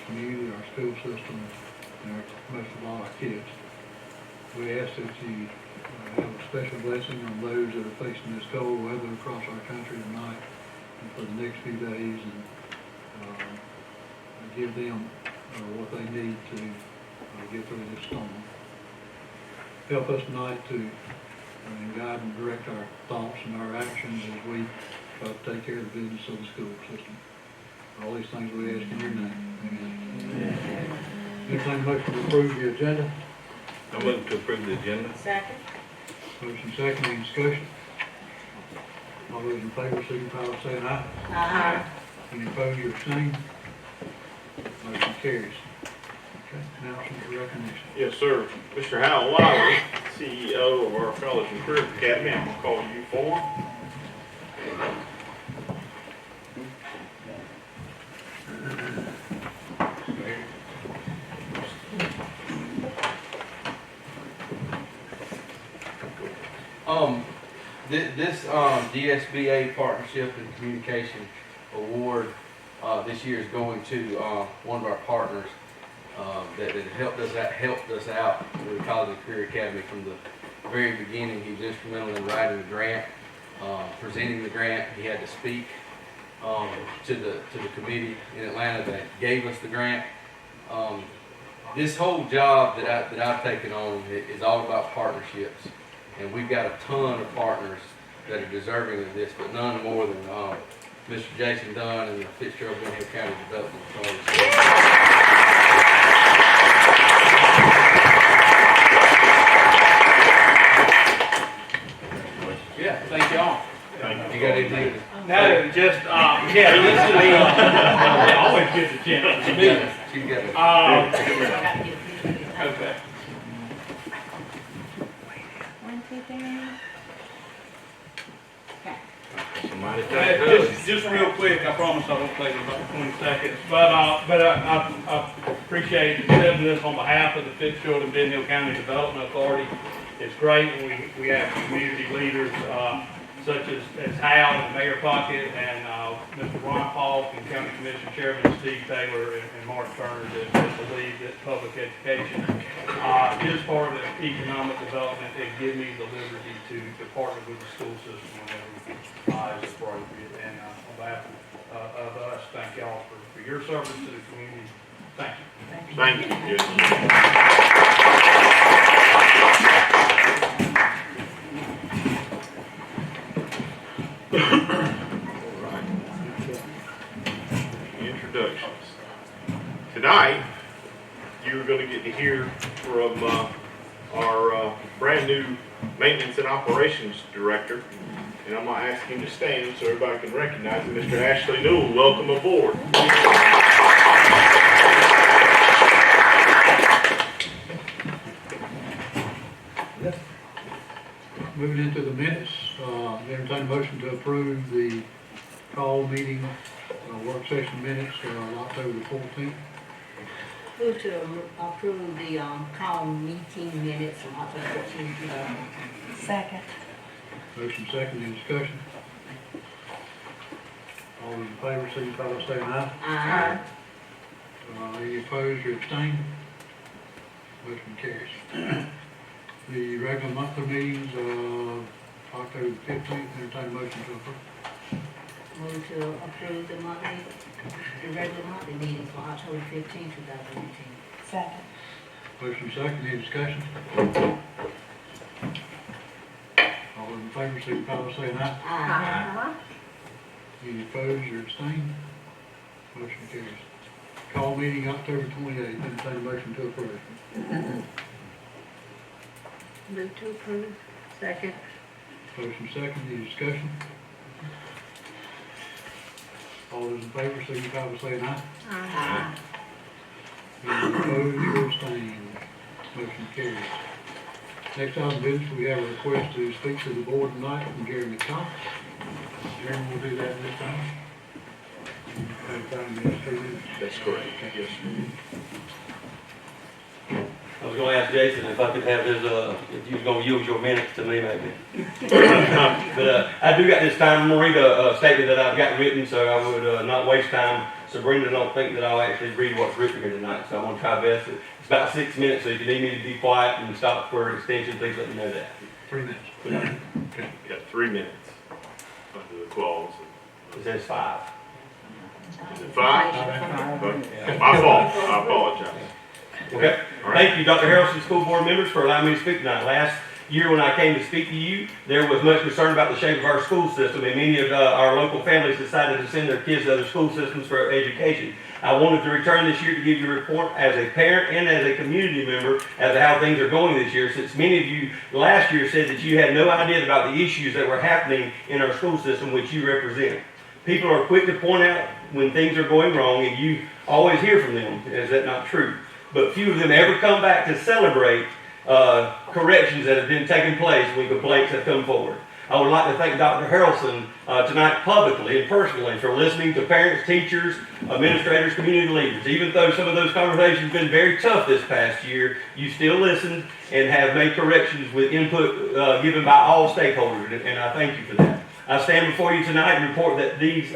community, our school system, and most of all our kids. We ask that you have a special blessing on those that are facing this cold weather across our country tonight and for the next few days, and give them what they need to get through this storm. Help us tonight to guide and direct our thoughts and our actions as we take care of the business of the school system. All these things we ask in your name. Amen. Entertained motion to approve the agenda. I move to approve the agenda. Second. Motion second, any discussion? All those in favor signify by saying aye. Aye. Any opposed or abstained? Motion carries. Okay, announcement for recognition. Yes, sir. Mr. Hal Wiley, CEO of our College and Career Academy, I'm gonna call you forward. This DSBA Partnership and Communication Award this year is going to one of our partners that helped us out with the College and Career Academy from the very beginning. He was instrumental in writing the grant, presenting the grant. He had to speak to the committee in Atlanta that gave us the grant. This whole job that I've taken on is all about partnerships, and we've got a ton of partners that are deserving of this, but none more than Mr. Jason Dunn and the Fitzgerald-Glen Hill County Development Authority. Yeah, thank y'all. Thank You got anything? No, just, yeah, this is, it always gives a chance to me. She got it. I got to get a picture. Okay. One, two, three. Somebody take it. Just real quick, I promise I won't take about 20 seconds, but I appreciate accepting this on behalf of the Fitzgerald and Ben Hill County Development Authority. It's great when we have community leaders, such as Hal and Mayor Puckett and Mr. Ron Paul and County Commission Chairman Steve Taylor and Mark Turner that believe that public education is part of economic development and give me the liberty to partner with the school system whenever is appropriate. And on behalf of us, thank y'all for your service to the community. Thank you. Thank you. Yes. Introductions. Tonight, you're going to get to hear from our brand new maintenance and operations director, and I'm going to ask him to stand so everybody can recognize him. Mr. Ashley Newell, welcome aboard. Moving into the minutes, entertain a motion to approve the call meeting, work session minutes, October the 14th. Move to approve the call meeting minutes from October 14th. Second. Motion second, any discussion? All those in favor, signify by saying aye. Aye. Any opposed or abstained? Motion carries. The regular monthly meetings, October 15th, entertain a motion to approve. Move to approve the regular monthly meetings for October 15th, 2018. Second. Motion second, any discussion? All those in favor, signify by saying aye. Aye. Any opposed or abstained? Motion carries. Call meeting October 28th, entertain a motion to approve. Move to approve. Second. Motion second, any discussion? All those in favor, signify by saying aye. Aye. Any opposed or abstained? Motion carries. Next item of business, we have a request to speak to the board tonight from Jeremy Cox. Jeremy will do that this time. That's correct. Yes. I was gonna ask Jason if I could have his, if you was gonna use your minutes to me maybe. But I do got this time, I'm gonna read a statement that I've got written so I would not waste time Sabrina don't think that I'll actually read what's written here tonight, so I'm gonna try best. It's about 6 minutes, so if you need me to be quiet and stop for extension, please let me know that. 3 minutes. Okay. You got 3 minutes under the clause. It says 5. Is it 5? Okay. My fault, I apologize. Okay. All right. Thank you, Dr. Harrelson, school board members, for allowing me to speak tonight. Last year when I came to speak to you, there was much concern about the shape of our school system, and many of our local families decided to send their kids to other school systems for education. I wanted to return this year to give you a report as a parent and as a community member as to how things are going this year, since many of you last year said that you had no idea about the issues that were happening in our school system, which you represent. People are quick to point out when things are going wrong, and you always hear from them. Is that not true? But few of them ever come back to celebrate corrections that have been taking place when complaints have come forward. I would like to thank Dr. Harrelson tonight publicly and personally for listening to parents, teachers, administrators, community leaders. Even though some of those conversations have been very tough this past year, you still listened and have made corrections with input given by all stakeholders, and I thank you for that. I stand before you tonight and report that these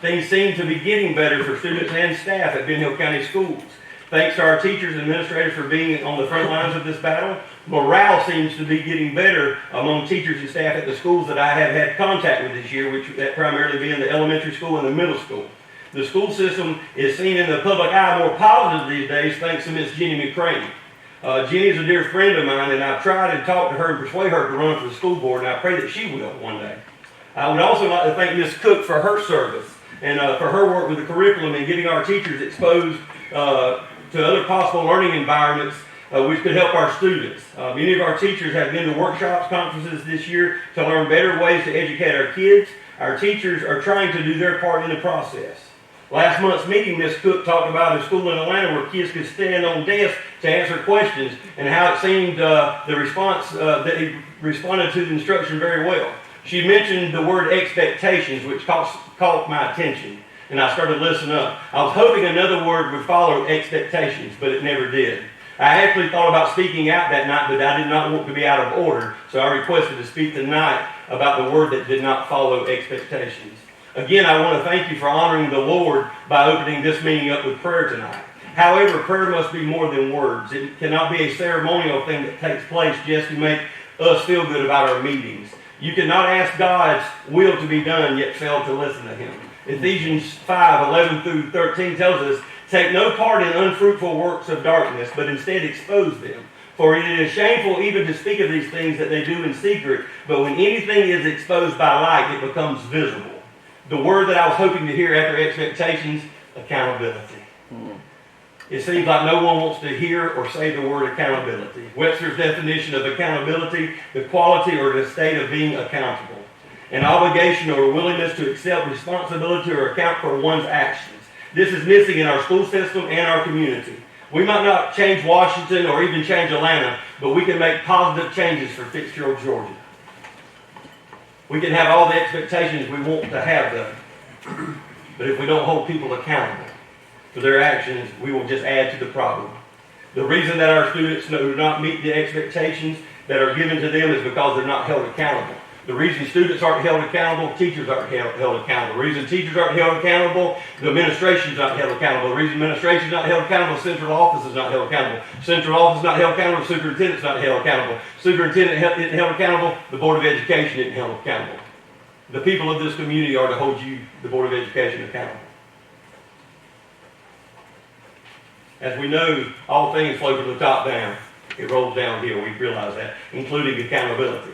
things seem to be getting better for students and staff at Ben Hill County Schools. Thanks to our teachers and administrators for being on the front lines of this battle, morale seems to be getting better among teachers and staff at the schools that I have had contact with this year, which that primarily being the elementary school and the middle school. The school system is seen in the public eye more positive these days thanks to Miss Jenny McCraney. Jenny is a dear friend of mine, and I've tried to talk to her and persuade her to run for the school board, and I pray that she will one day. I would also like to thank Miss Cook for her service and for her work with the curriculum and getting our teachers exposed to other possible learning environments which could help our students. Many of our teachers have been to workshops, conferences this year to learn better ways to educate our kids. Our teachers are trying to do their part in the process. Last month's meeting, Ms. Cook talked about a school in Atlanta where kids could stand on desks to answer questions and how it seemed the response, that they responded to the instruction very well. She mentioned the word expectations, which caught my attention, and I started listening up. I was hoping another word would follow expectations, but it never did. I actually thought about speaking out that night, but I did not want to be out of order, so I requested to speak tonight about the word that did not follow expectations. Again, I want to thank you for honoring the Lord by opening this meeting up with prayer tonight. However, prayer must be more than words. It cannot be a ceremonial thing that takes place just to make us feel good about our meetings. You cannot ask God's will to be done, yet fail to listen to Him. Ephesians 5:11 through 13 tells us, take no part in unfruitful works of darkness, but instead expose them. For it is shameful even to speak of these things that they do in secret, but when anything is exposed by light, it becomes visible. The word that I was hoping to hear after expectations, accountability. It seems like no one wants to hear or say the word accountability. Webster's definition of accountability, the quality or the state of being accountable. An obligation or a willingness to accept responsibility or account for one's actions. This is missing in our school system and our community. We might not change Washington or even change Atlanta, but we can make positive changes for Fitzgerald, Georgia. We can have all the expectations we want to have though, but if we don't hold people accountable for their actions, we will just add to the problem. The reason that our students do not meet the expectations that are given to them is because they're not held accountable. The reason students aren't held accountable, teachers aren't held accountable. The reason teachers aren't held accountable, the administration's not held accountable. The reason administration's not held accountable, central office is not held accountable. Central office is not held accountable, superintendent's not held accountable. Superintendent isn't held accountable, the Board of Education isn't held accountable. The people of this community are to hold you, the Board of Education, accountable. As we know, all things flow from the top down. It rolls downhill, we realize that, including accountability.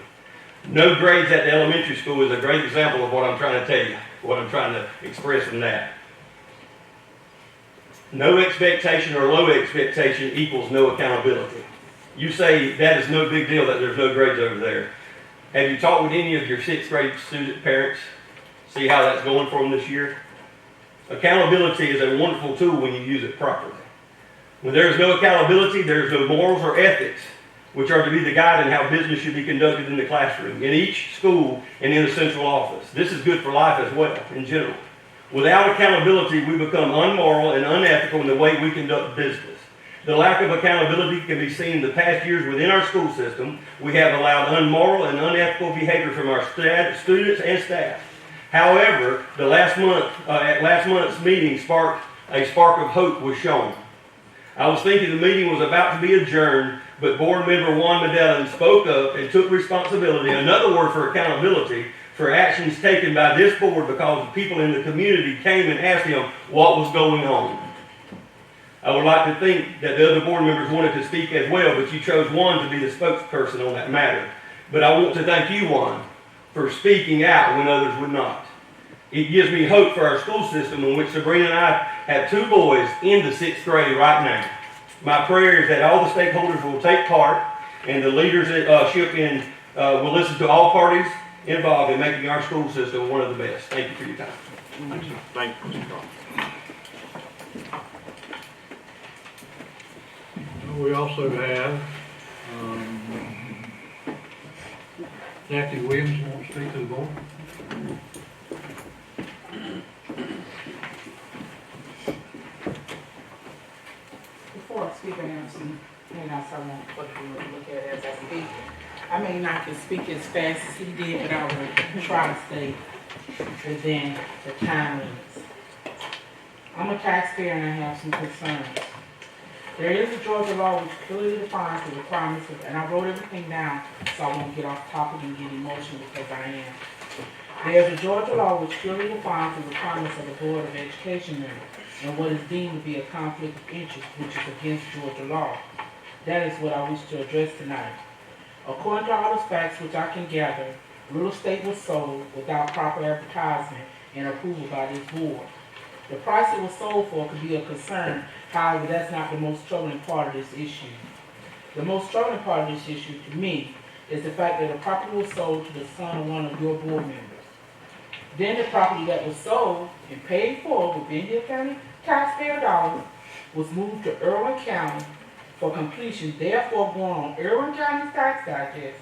No grades at the elementary school is a great example of what I'm trying to tell you, what I'm trying to express in that. No expectation or low expectation equals no accountability. You say that is no big deal that there's no grades over there. Have you talked with any of your 6th grade student parents? See how that's going for them this year? Accountability is a wonderful tool when you use it properly. When there is no accountability, there is no morals or ethics, which are to be the guide in how business should be conducted in the classroom, in each school, and in the central office. This is good for life as well, in general. Without accountability, we become unmoral and unethical in the way we conduct business. The lack of accountability can be seen in the past years within our school system. We have allowed unmoral and unethical behavior from our students and staff. However, at last month's meeting a spark of hope was shown. I was thinking the meeting was about to be adjourned, but board member Juan Medellin spoke up and took responsibility, another word for accountability, for actions taken by this board because the people in the community came and asked him what was going on. I would like to think that the other board members wanted to speak as well, but you chose Juan to be the spokesperson on that matter. But I want to thank you, Juan, for speaking out when others would not. It gives me hope for our school system, in which Sabrina and I have 2 boys in the 6th grade right now. My prayer is that all the stakeholders will take part, and the leadership will listen to all parties involved in making our school system one of the best. Thank you for your time. Thank you, Mr. Crawford. We also have, Jackie Williams wants to speak to the board. Before I speak, and also want for the board to look at it as I speak. I may not can speak as fast as he did, but I will try to stay within the time limits. I'm a taxpayer and I have some concerns. There is a Georgia law which clearly defines the requirements of, and I wrote everything down so I won't get off topic and get emotional because I am. There's a Georgia law which clearly defines the requirements of the Board of Education member and what is deemed to be a conflict of interest which is against Georgia law. That is what I wish to address tonight. According to all the facts which I can gather, real estate was sold without proper advertisement and approval by this board. The price it was sold for could be a concern, however, that's not the most troubling part of this issue. The most troubling part of this issue, to me, is the fact that the property was sold to the son of one of your board members. Then the property that was sold and paid for with Benton Hill County taxpayer dollars was moved to Irwin County for completion, therefore going on Irwin County's tax digest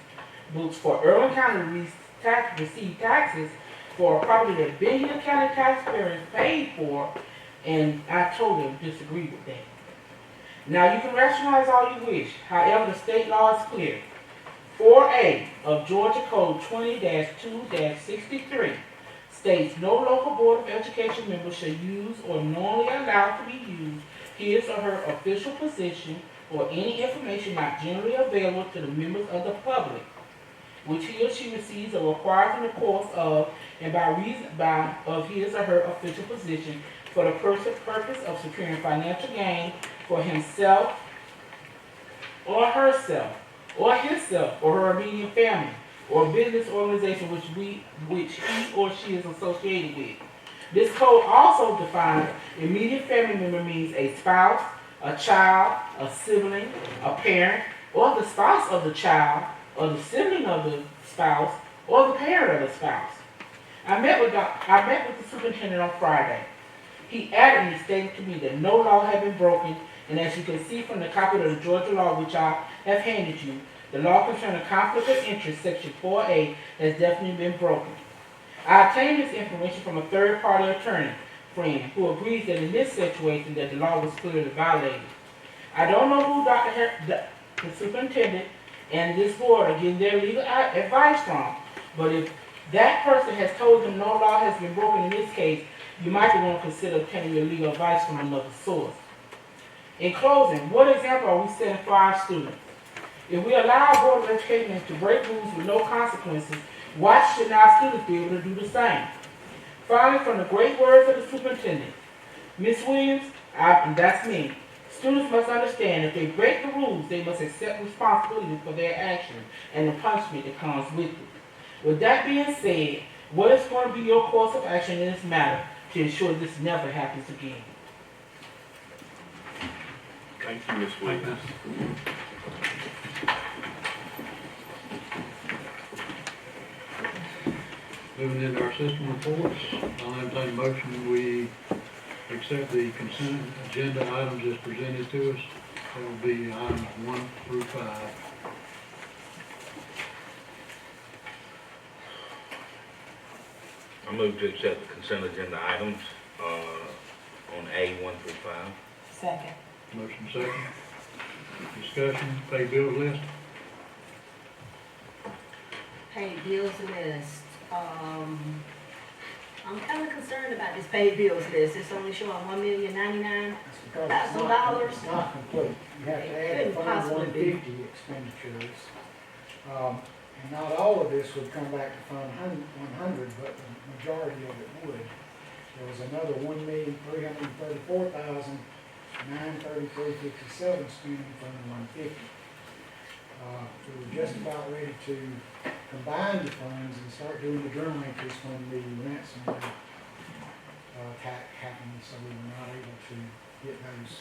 books for Irwin County to receive taxes for a property that Benton Hill County taxpayers paid for, and I totally disagree with that. Now, you can rationalize all you wish. However, the state law is clear. 4A of Georgia Code 20-2-63 states no local Board of Education member shall use or knowingly allow to be used his or her official position or any information not generally available to the members of the public, which he or she receives or acquires in the course of and by reason of his or her official position for the purpose of securing financial gain for himself or herself or himself or her immediate family or business organization which he or she is associated with. This code also defines immediate family member means a spouse, a child, a sibling, a parent, or the spouse of the child, or the sibling of the spouse, or the parent of the spouse. I met with the superintendent on Friday. He adamantly stated to me that no law had been broken, and as you can see from the copy of the Georgia law which I have handed you, the law concerning conflict of interest, section 4A, has definitely been broken. I obtained this information from a third-party attorney friend who agrees that in this situation that the law was clearly violated. I don't know who the superintendent and this board are getting their legal advice from, but if that person has told them no law has been broken in this case, you might want to consider obtaining your legal advice from another source. In closing, what example are we setting for our students? If we allow our Board of Education to break rules with no consequences, why shouldn't our students be able to do the same? Finally, from the great words of the superintendent, Ms. Williams, and that's me, students must understand if they break the rules, they must accept responsibility for their actions and the punishment that comes with it. With that being said, what is going to be your course of action in this matter to ensure this never happens again? Thank you, Ms. Williams. Moving into our system reports, I'll entertain a motion, we accept the consent agenda items as presented to us. That will be items 1 through 5. I move to accept the consent agenda items on A 1 through 5. Second. Motion second. Discussion, pay bills list. Pay bills list, I'm kinda concerned about this paid bills list. It's only showing $1,099,000. That's because $1,000. it's not complete. You have to It add the couldn't Fund possibly be. 150 expenditures. And not all of this would come back to Fund 100, but the majority of it would. There was another $1,334,933.57 spent in Fund 150. We were just about ready to combine the funds and start doing the journal entries when the ransomware attack happened, so we were not able to get those.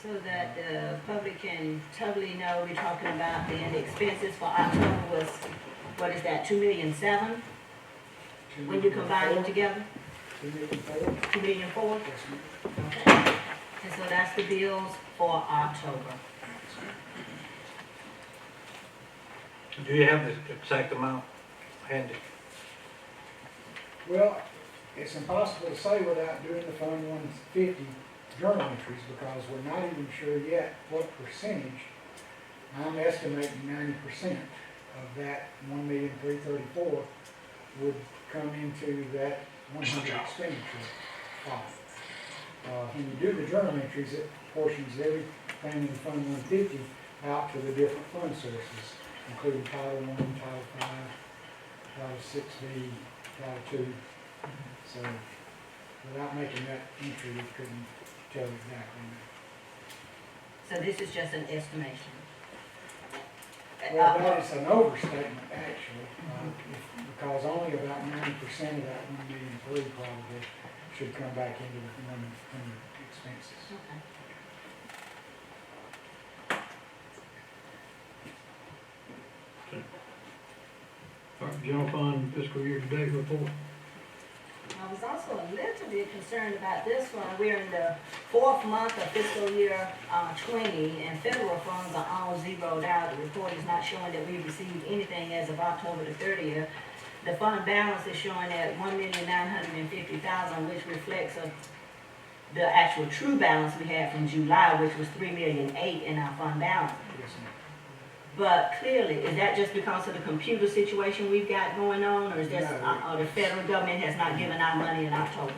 So that the public can totally know, we're talking about the expenses for October was, what is that, 2,000,007? When you combine them together, 2,004,000. 2,004,000? Yes, ma'am. Okay. And so that's the bills for October. Do you have the exact amount handy? Well, it's impossible to say without doing the Fund 150 journal entries because we're not even sure yet what percentage. I'm estimating 90% of that 1,334,000 would come into that 100 expenditure pot. When you do the journal entries, it portions everything in Fund 150 out to the different fund sources, including Title I, Title V, Title 6B, Title II. So without making that entry, we couldn't tell exactly. So this is just an estimation. Well, that is an overstatement, actually, because only about 90% of that 1,000,003 probably should come back into the expenses. Okay. All right, general fund fiscal year to date report. I was also a little bit concerned about this one. We're in the 4th month of fiscal year 20, and federal funds are all zeroed out. The report is not showing that we received anything as of October the 30th. The fund balance is showing at $1,950,000, which reflects the actual true balance we had from July, which was $3,008,000 in our fund balance. Yes, ma'am. But clearly, is that just because of the computer situation we've got going on, or is this, No. or the federal government has not given our money in October?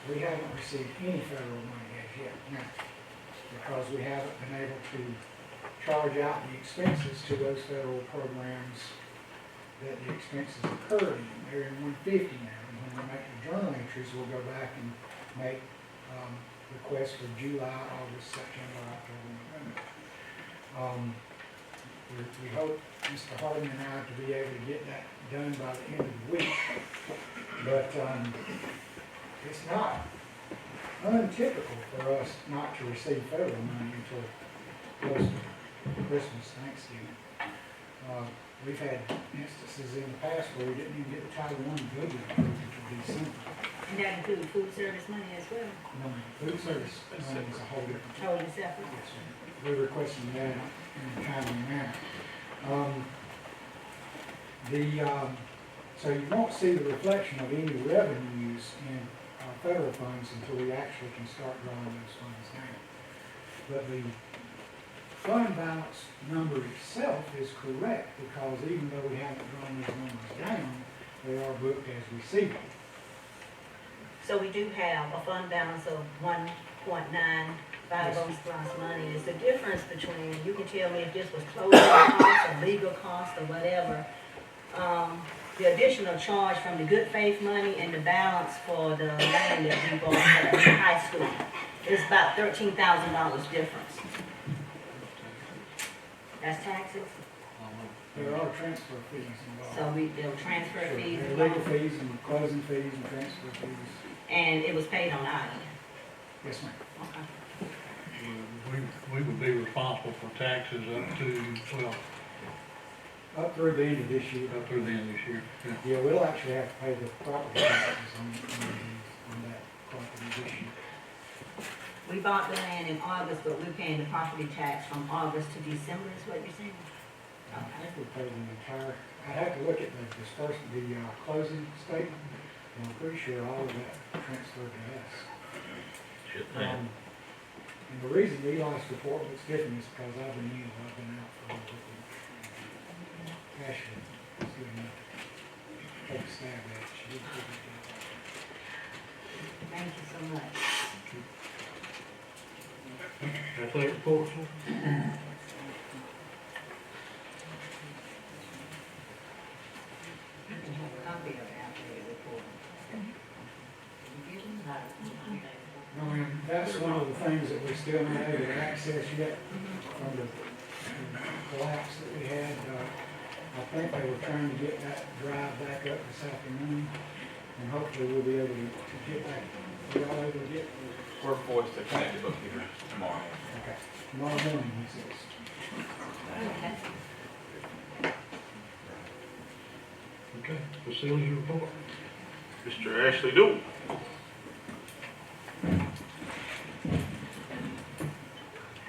We haven't received any federal money as yet, no, because we haven't been able to charge out the expenses to those federal programs that the expenses occurred in. They're in 150 now, and when we make the journal entries, we'll go back and make requests for July, August, September, October, November. We hope Mr. Harding and I to be able to get that done by the end of the week, but it's not untypical for us not to receive federal money until close to Christmas, Thanksgiving. We've had instances in the past where we didn't even get the Title I budget approved until December. And that includes food service money as well, Food service money is a whole different. totally separate. Yes, sir. We're requesting that in a timely manner. So you won't see the reflection of any revenues in federal funds until we actually can start drawing those funds down. But the fund balance number itself is correct because even though we haven't drawn those numbers down, they are booked as receivable. So we do have a fund balance of 1.950 plus money. It's the difference between, you can tell me if this was closing costs or legal costs or whatever. The additional charge from the good faith money and the balance for the land that we bought at the high school is about $13,000 difference. That's taxes? There are transfer fees involved. So they'll transfer Sure. fees. There are legal fees and closing fees and transfer fees. And it was paid on our end. Yes, ma'am. Okay. We would be responsible for taxes up to, well, Up through the end of this year. up through the end of this year. Yeah. Yeah, we'll actually have to pay the property taxes on that property this year. We bought the land in August, but we're paying the property tax from August to December, is what you're saying? I think we paid the entire, I'd have to look at the disbursement, the closing statement, and I'm pretty sure all of that transferred to us. Should have. And the reason Eli's report looks different is because I've been ill, I've been out for a little bit. Ashley is good enough to take a stab at it, she did a good job. Thank you so much. Athletic report, sir? I can have a copy of the athletic report. No, and that's one of the things that we still not able to access yet from the collapse that we had. I think they were trying to get that drive back up this afternoon, and hopefully we'll be able to get back. Are y'all able to get? We're poised to connect the book here tomorrow. Okay. Tomorrow morning, he says. Okay. Okay, facilities report. Mr. Ashley Dool.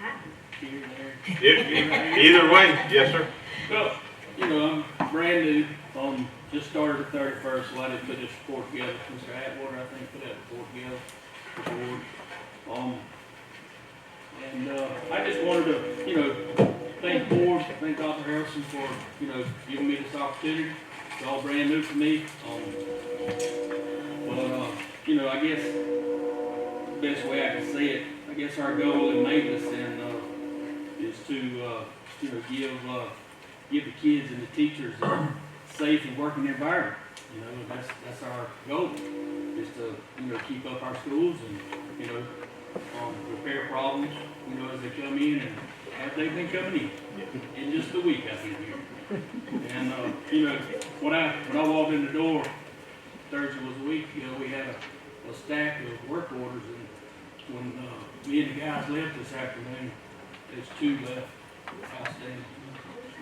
Hi. Either way, yes, sir. Well, you know, I'm brand new, just started the 31st, so I didn't put this report together. Mr. Atwater, I think, put that report together, the board. I just wanted to, you know, thank the board, thank Dr. Harrison for, you know, giving me this opportunity. It's all brand new for me. You know, I guess the best way I can say it, I guess our goal in maintenance is to, you know, give the kids and the teachers a safe and working environment. You know, that's our goal, is to, you know, keep up our schools and, you know, repair problems, you know, as they come in and as they've been coming in just a week I've been here. And, you know, when I walked in the door, Thursday was a week, you know, we had a stack of work orders, and when me and the guys left this afternoon, there's 2 left outstanding.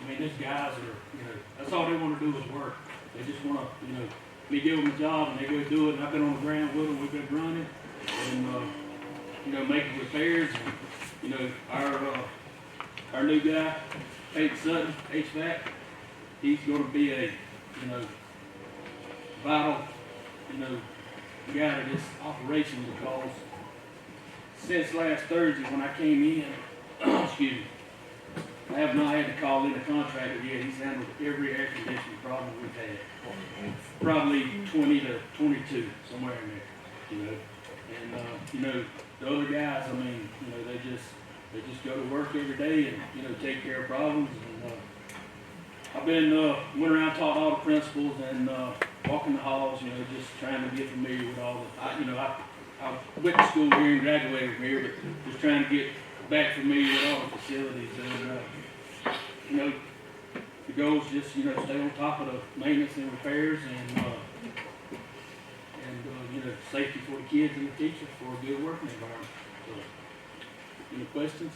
I mean, these guys are, you know, that's all they want to do is work. They just want to, you know, me give them a job and they go do it, and I've been on the ground with them, we've been running, and, you know, making repairs, and, you know, our new guy, Peyton Sutton, HVAC, he's gonna be a, you know, vital, you know, guy to this operation, because since last Thursday when I came in, excuse me, I have not had to call in a contractor yet. He's handled every air conditioning problem we've had. Probably 20 to 22, somewhere in there, you know. And, you know, the other guys, I mean, you know, they just go to work every day and, you know, take care of problems. And, I've been, went around, taught all the principals and, walking the halls, you know, just trying to get familiar with all the, you know, I went to school here and graduated from here, but just trying to get back familiar with all the facilities. And, you know, the goal is just, you know, stay on top of the maintenance and repairs and you know, safety for the kids and the teachers for a good working environment. So, any questions?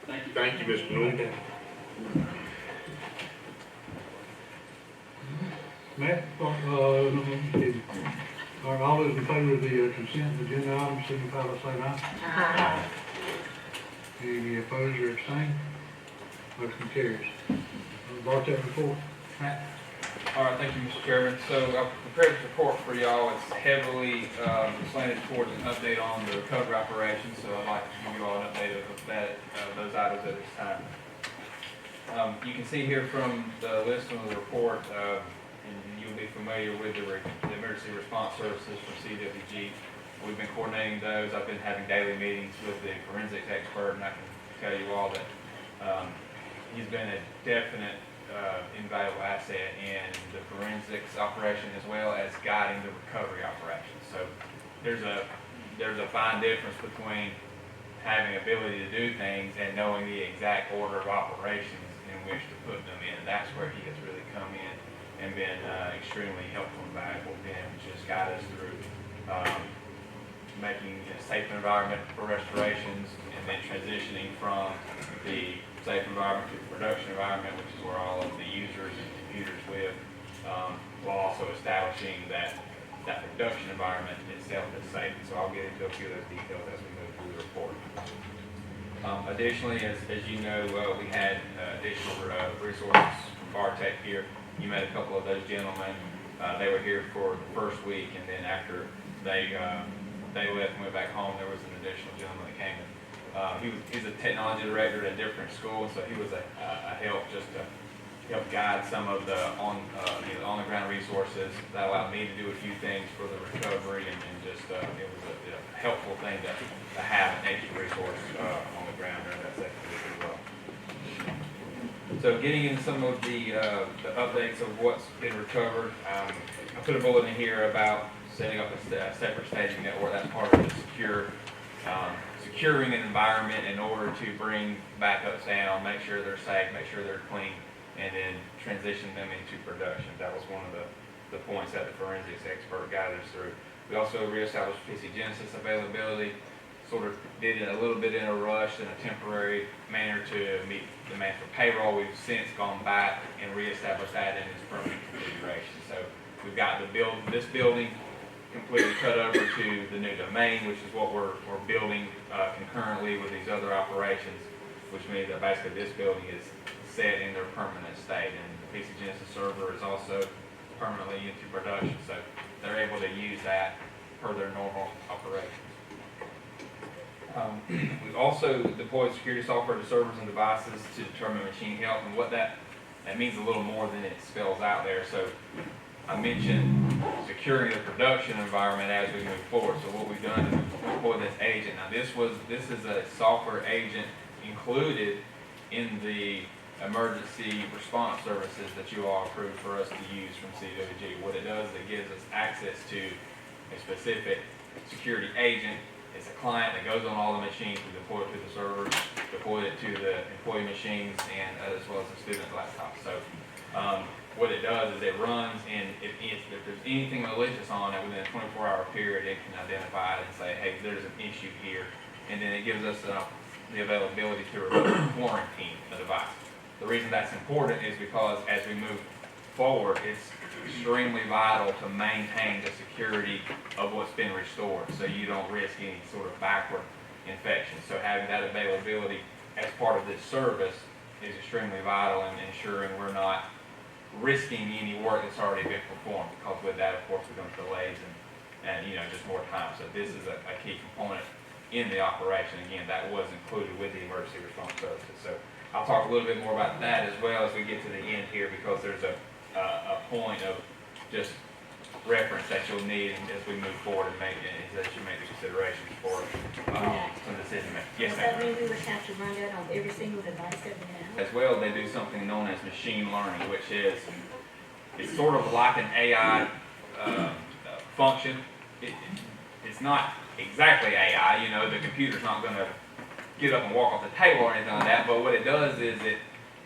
Thank you. Thank you, Mr. Newell. Matt, are all those in favor of the consent agenda items, signify by saying aye. Any opposed or abstained? Motion carries. Bartech report, Matt? All right, thank you, Mr. Chairman. So I prepared this report for y'all. It's heavily slanted towards an update on the recovery operations, so I'd like to give you all an update of that, those items at this time. You can see here from the list on the report, and you'll be familiar with the emergency response services from CWG. We've been coordinating those. I've been having daily meetings with the forensics expert, and I can tell you all that he's been a definite invaluable asset in the forensics operation as well as guiding the recovery operation. So there's a fine difference between having ability to do things and knowing the exact order of operations in which to put them in. That's where he has really come in and been extremely helpful and valuable, being able to just guide us through making a safe environment for restorations and then transitioning from the safe environment to the production environment, which is where all of the users and computers live, while also establishing that production environment itself is safe. So I'll get into a few of those details as we move through the report. Additionally, as you know, we had additional resources from Bartech here. You met a couple of those gentlemen. They were here for the first week, and then after they left and went back home, there was an additional gentleman that came in. He's a technology director at a different school, so he was a help just to help guide some of the on the ground resources that allowed me to do a few things for the recovery, and just it was a helpful thing to have an extra resource on the ground during that second week as well. So getting into some of the updates of what's been recovered, I put a bullet in here about setting up a separate staging network. That's part of the securing an environment in order to bring backups down, make sure they're safe, make sure they're clean, and then transition them into production. That was one of the points that the forensics expert guided us through. We also reestablished PC Genesis availability, sort of did it a little bit in a rush, in a temporary manner to meet demand for payroll. We've since gone back and reestablished that in its permanent configuration. So we've got this building completely cut over to the new domain, which is what we're building concurrently with these other operations, which means that basically this building is set in their permanent state, and the PC Genesis server is also permanently into production, so they're able to use that per their normal operations. We've also deployed security software to servers and devices to determine machine health, and what that means a little more than it spells out there. So I mentioned securing the production environment as we move forward. So what we've done is we've deployed this agent. Now this is a software agent included in the emergency response services that you all approved for us to use from CWG. What it does is it gives us access to a specific security agent. It's a client that goes on all the machines. We deploy it to the servers, deploy it to the employee machines, and as well as the student laptops. So what it does is it runs, and if there's anything malicious on it within a 24-hour period, it can identify it and say, hey, there's an issue here. And then it gives us the availability to remotely quarantine the device. The reason that's important is because as we move forward, it's extremely vital to maintain the security of what's been restored, so you don't risk any sort of backward infection. So having that availability as part of this service is extremely vital in ensuring we're not risking any work that's already been performed, because with that, of course, becomes delays and just more time. So this is a key component in the operation. Again, that was included with the emergency response services. So I'll talk a little bit more about that as well as we get to the end here, because there's a point of just reference that you'll need as we move forward and as you make the considerations for some decision making. Yes, Does that mean we would have to run that on every single device that we have? As well, they do something known as machine learning, which is it's sort of like an AI function. It's not exactly AI. The computer's not going to get up and walk off the table or anything like that. But what it does is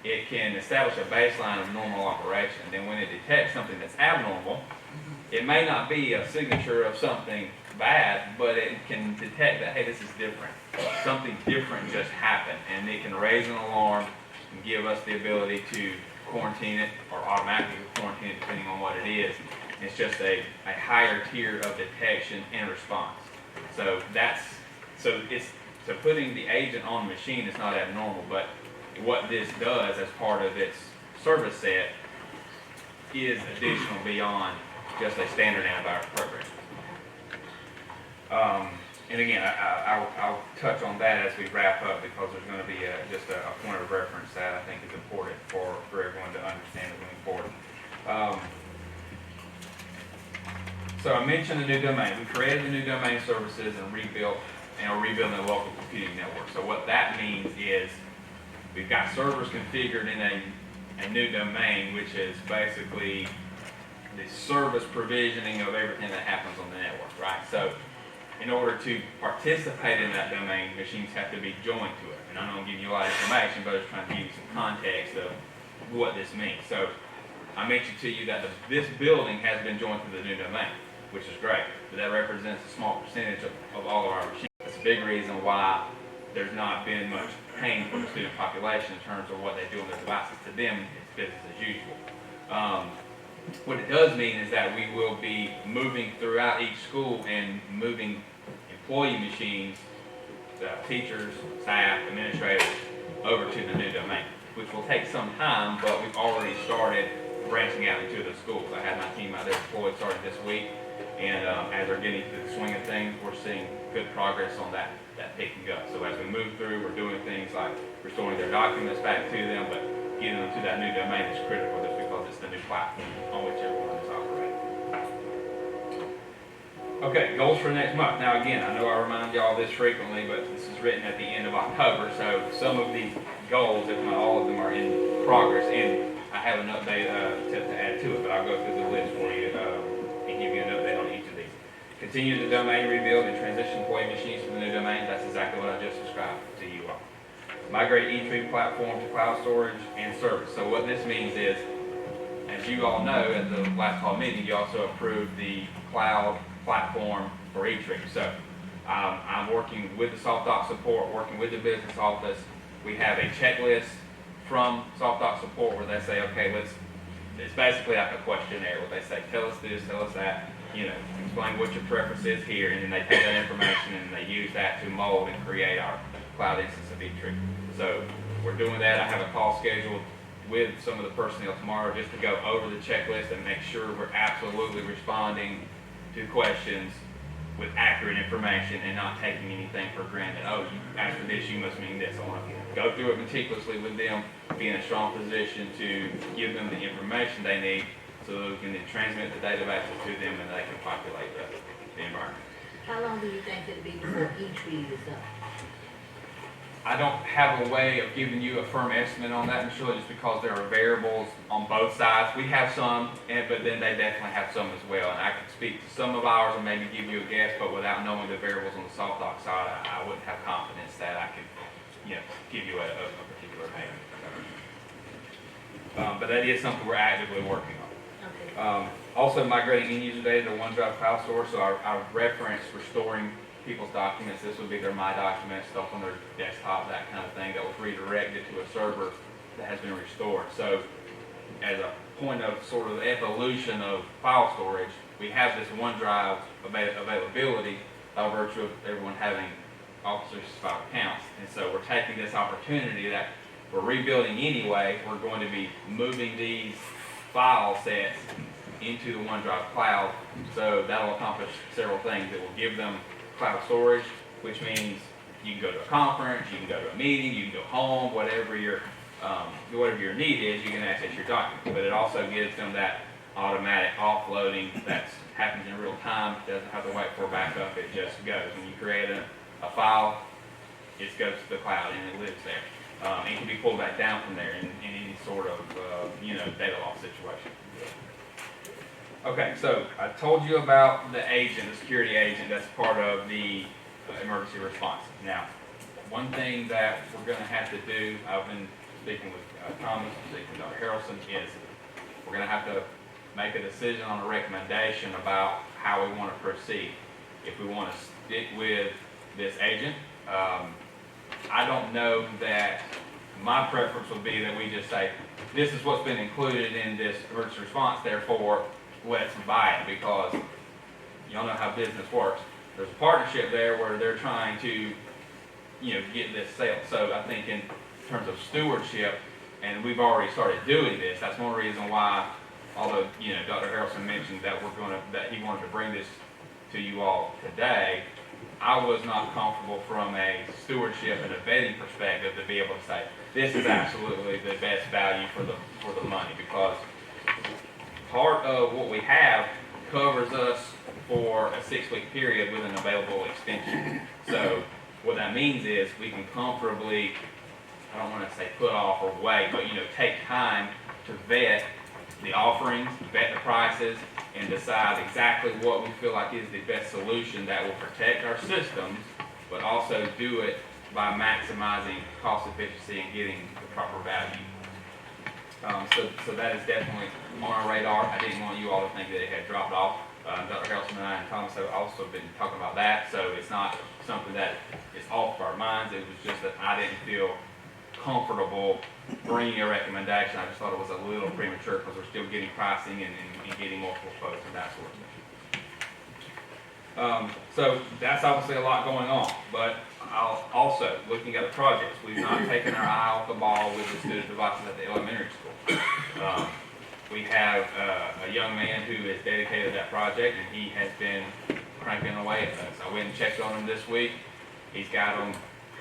it can establish a baseline of normal operation. Then when it detects something that's abnormal, it may not be a signature of something bad, but it can detect that, hey, this is different. Something different just happened, and it can raise an alarm and give us the ability to quarantine it or automatically quarantine it depending on what it is. It's just a higher tier of detection and response. So putting the agent on the machine is not abnormal, but what this does as part of its service set is additional beyond just a standard antivirus program. And again, I'll touch on that as we wrap up, because there's going to be just a point of reference that I think is important for everyone to understand moving forward. So I mentioned the new domain. We created the new domain services and rebuilding the local computing network. So what that means is we've got servers configured in a new domain, which is basically the service provisioning of everything that happens on the network, right? So in order to participate in that domain, machines have to be joined to it. And I'm going to give you a lot of information, but I'm just trying to give you some context of what this means. So I mentioned to you that this building has been joined to the new domain, which is great, but that represents a small percentage of all of our machines. That's a big reason why there's not been much pain for the student population in terms of what they do on their devices. To them, it's business as usual. What it does mean is that we will be moving throughout each school and moving employee machines, teachers, staff, administrators, over to the new domain, which will take some time, but we've already started branching out into the schools. I had my team out there deployed starting this week, and as they're getting to the swing of things, we're seeing good progress on that picking up. So as we move through, we're doing things like restoring their documents back to them, but getting them to that new domain is critical, just because it's the new platform on which everyone is operating. Okay, goals for next month. Now again, I know I remind y'all this frequently, but this is written at the end of October, so some of these goals, if not all of them, are in progress, and I have an update to add to it, but I'll go through the list for you and give you an update on each of these. Continue the domain rebuild and transition employee machines to the new domain. That's exactly what I just described to you all. Migrate eTree platform to cloud storage and service. So what this means is, as you all know, at the last call meeting, you also approved the cloud platform for eTree. So I'm working with the SoftDoc support, working with the business office. We have a checklist from SoftDoc support where they say, okay, it's basically like a questionnaire where they say, tell us this, tell us that, explain what your preference is here, and then they take that information and they use that to mold and create our cloud instance of eTree. So we're doing that. I have a call scheduled with some of the personnel tomorrow just to go over the checklist and make sure we're absolutely responding to questions with accurate information and not taking anything for granted. Oh, you asked for this, you must mean this. I want to go through it meticulously with them, be in a strong position to give them the information they need so that we can then transmit the databases to them and they can populate the environment. How long do you think it'll be before eTree is up? I don't have a way of giving you a firm estimate on that, and surely just because there are variables on both sides. We have some, but then they definitely have some as well. And I can speak to some of ours and maybe give you a guess, but without knowing the variables on the SoftDoc side, I wouldn't have confidence that I could, give you a particular payment. But that is something we're actively working on. Okay. Also migrating end-user data to OneDrive Cloud Storage. So our reference restoring people's documents, this would be their My Documents, stuff on their desktop, that kind of thing, that was redirected to a server that has been restored. So as a point of sort of evolution of file storage, we have this OneDrive availability by virtue of everyone having Office 365 accounts. And so we're taking this opportunity that we're rebuilding anyway. We're going to be moving these file sets into the OneDrive cloud. So that'll accomplish several things. It will give them cloud storage, which means you can go to a conference, you can go to a meeting, you can go home, whatever your need is, you can access your document. But it also gives them that automatic offloading that happens in real time. It doesn't have to wait for a backup, it just goes. When you create a file, it goes to the cloud and it lives there. It can be pulled back down from there in any sort of data loss situation. Okay, so I told you about the agent, the security agent that's part of the emergency response. Now, one thing that we're going to have to do, I've been speaking with Thomas, speaking with Dr. Harrelson, is we're going to have to make a decision on a recommendation about how we want to proceed. If we want to stick with this agent, I don't know that my preference would be that we just say, this is what's been included in this emergency response, therefore, let's buy it, because y'all know how business works. There's a partnership there where they're trying to, get this sale. So I think in terms of stewardship, and we've already started doing this, that's one reason why, although, Dr. Harrelson mentioned that that he wanted to bring this to you all today, I was not comfortable from a stewardship and a vetting perspective to be able to say, this is absolutely the best value for the money, because part of what we have covers us for a 6-week period with an available extension. So what that means is we can comfortably, I don't want to say put off or wait, but take time to vet the offerings, vet the prices, and decide exactly what we feel like is the best solution that will protect our systems, but also do it by maximizing cost efficiency and getting the proper value. So that is definitely on our radar. I didn't want you all to think that it had dropped off. Dr. Harrelson and I and Thomas have also been talking about that, so it's not something that is off our minds. It was just that I didn't feel comfortable bringing a recommendation. I just thought it was a little premature because we're still getting pricing and getting multiple quotes and that sort of thing. So that's obviously a lot going on, but also looking at the projects, we've not taken our eye off the ball with the student devices at the elementary school. We have a young man who is dedicated to that project, and he has been cranking away at those. I went and checked on him this week. He's got them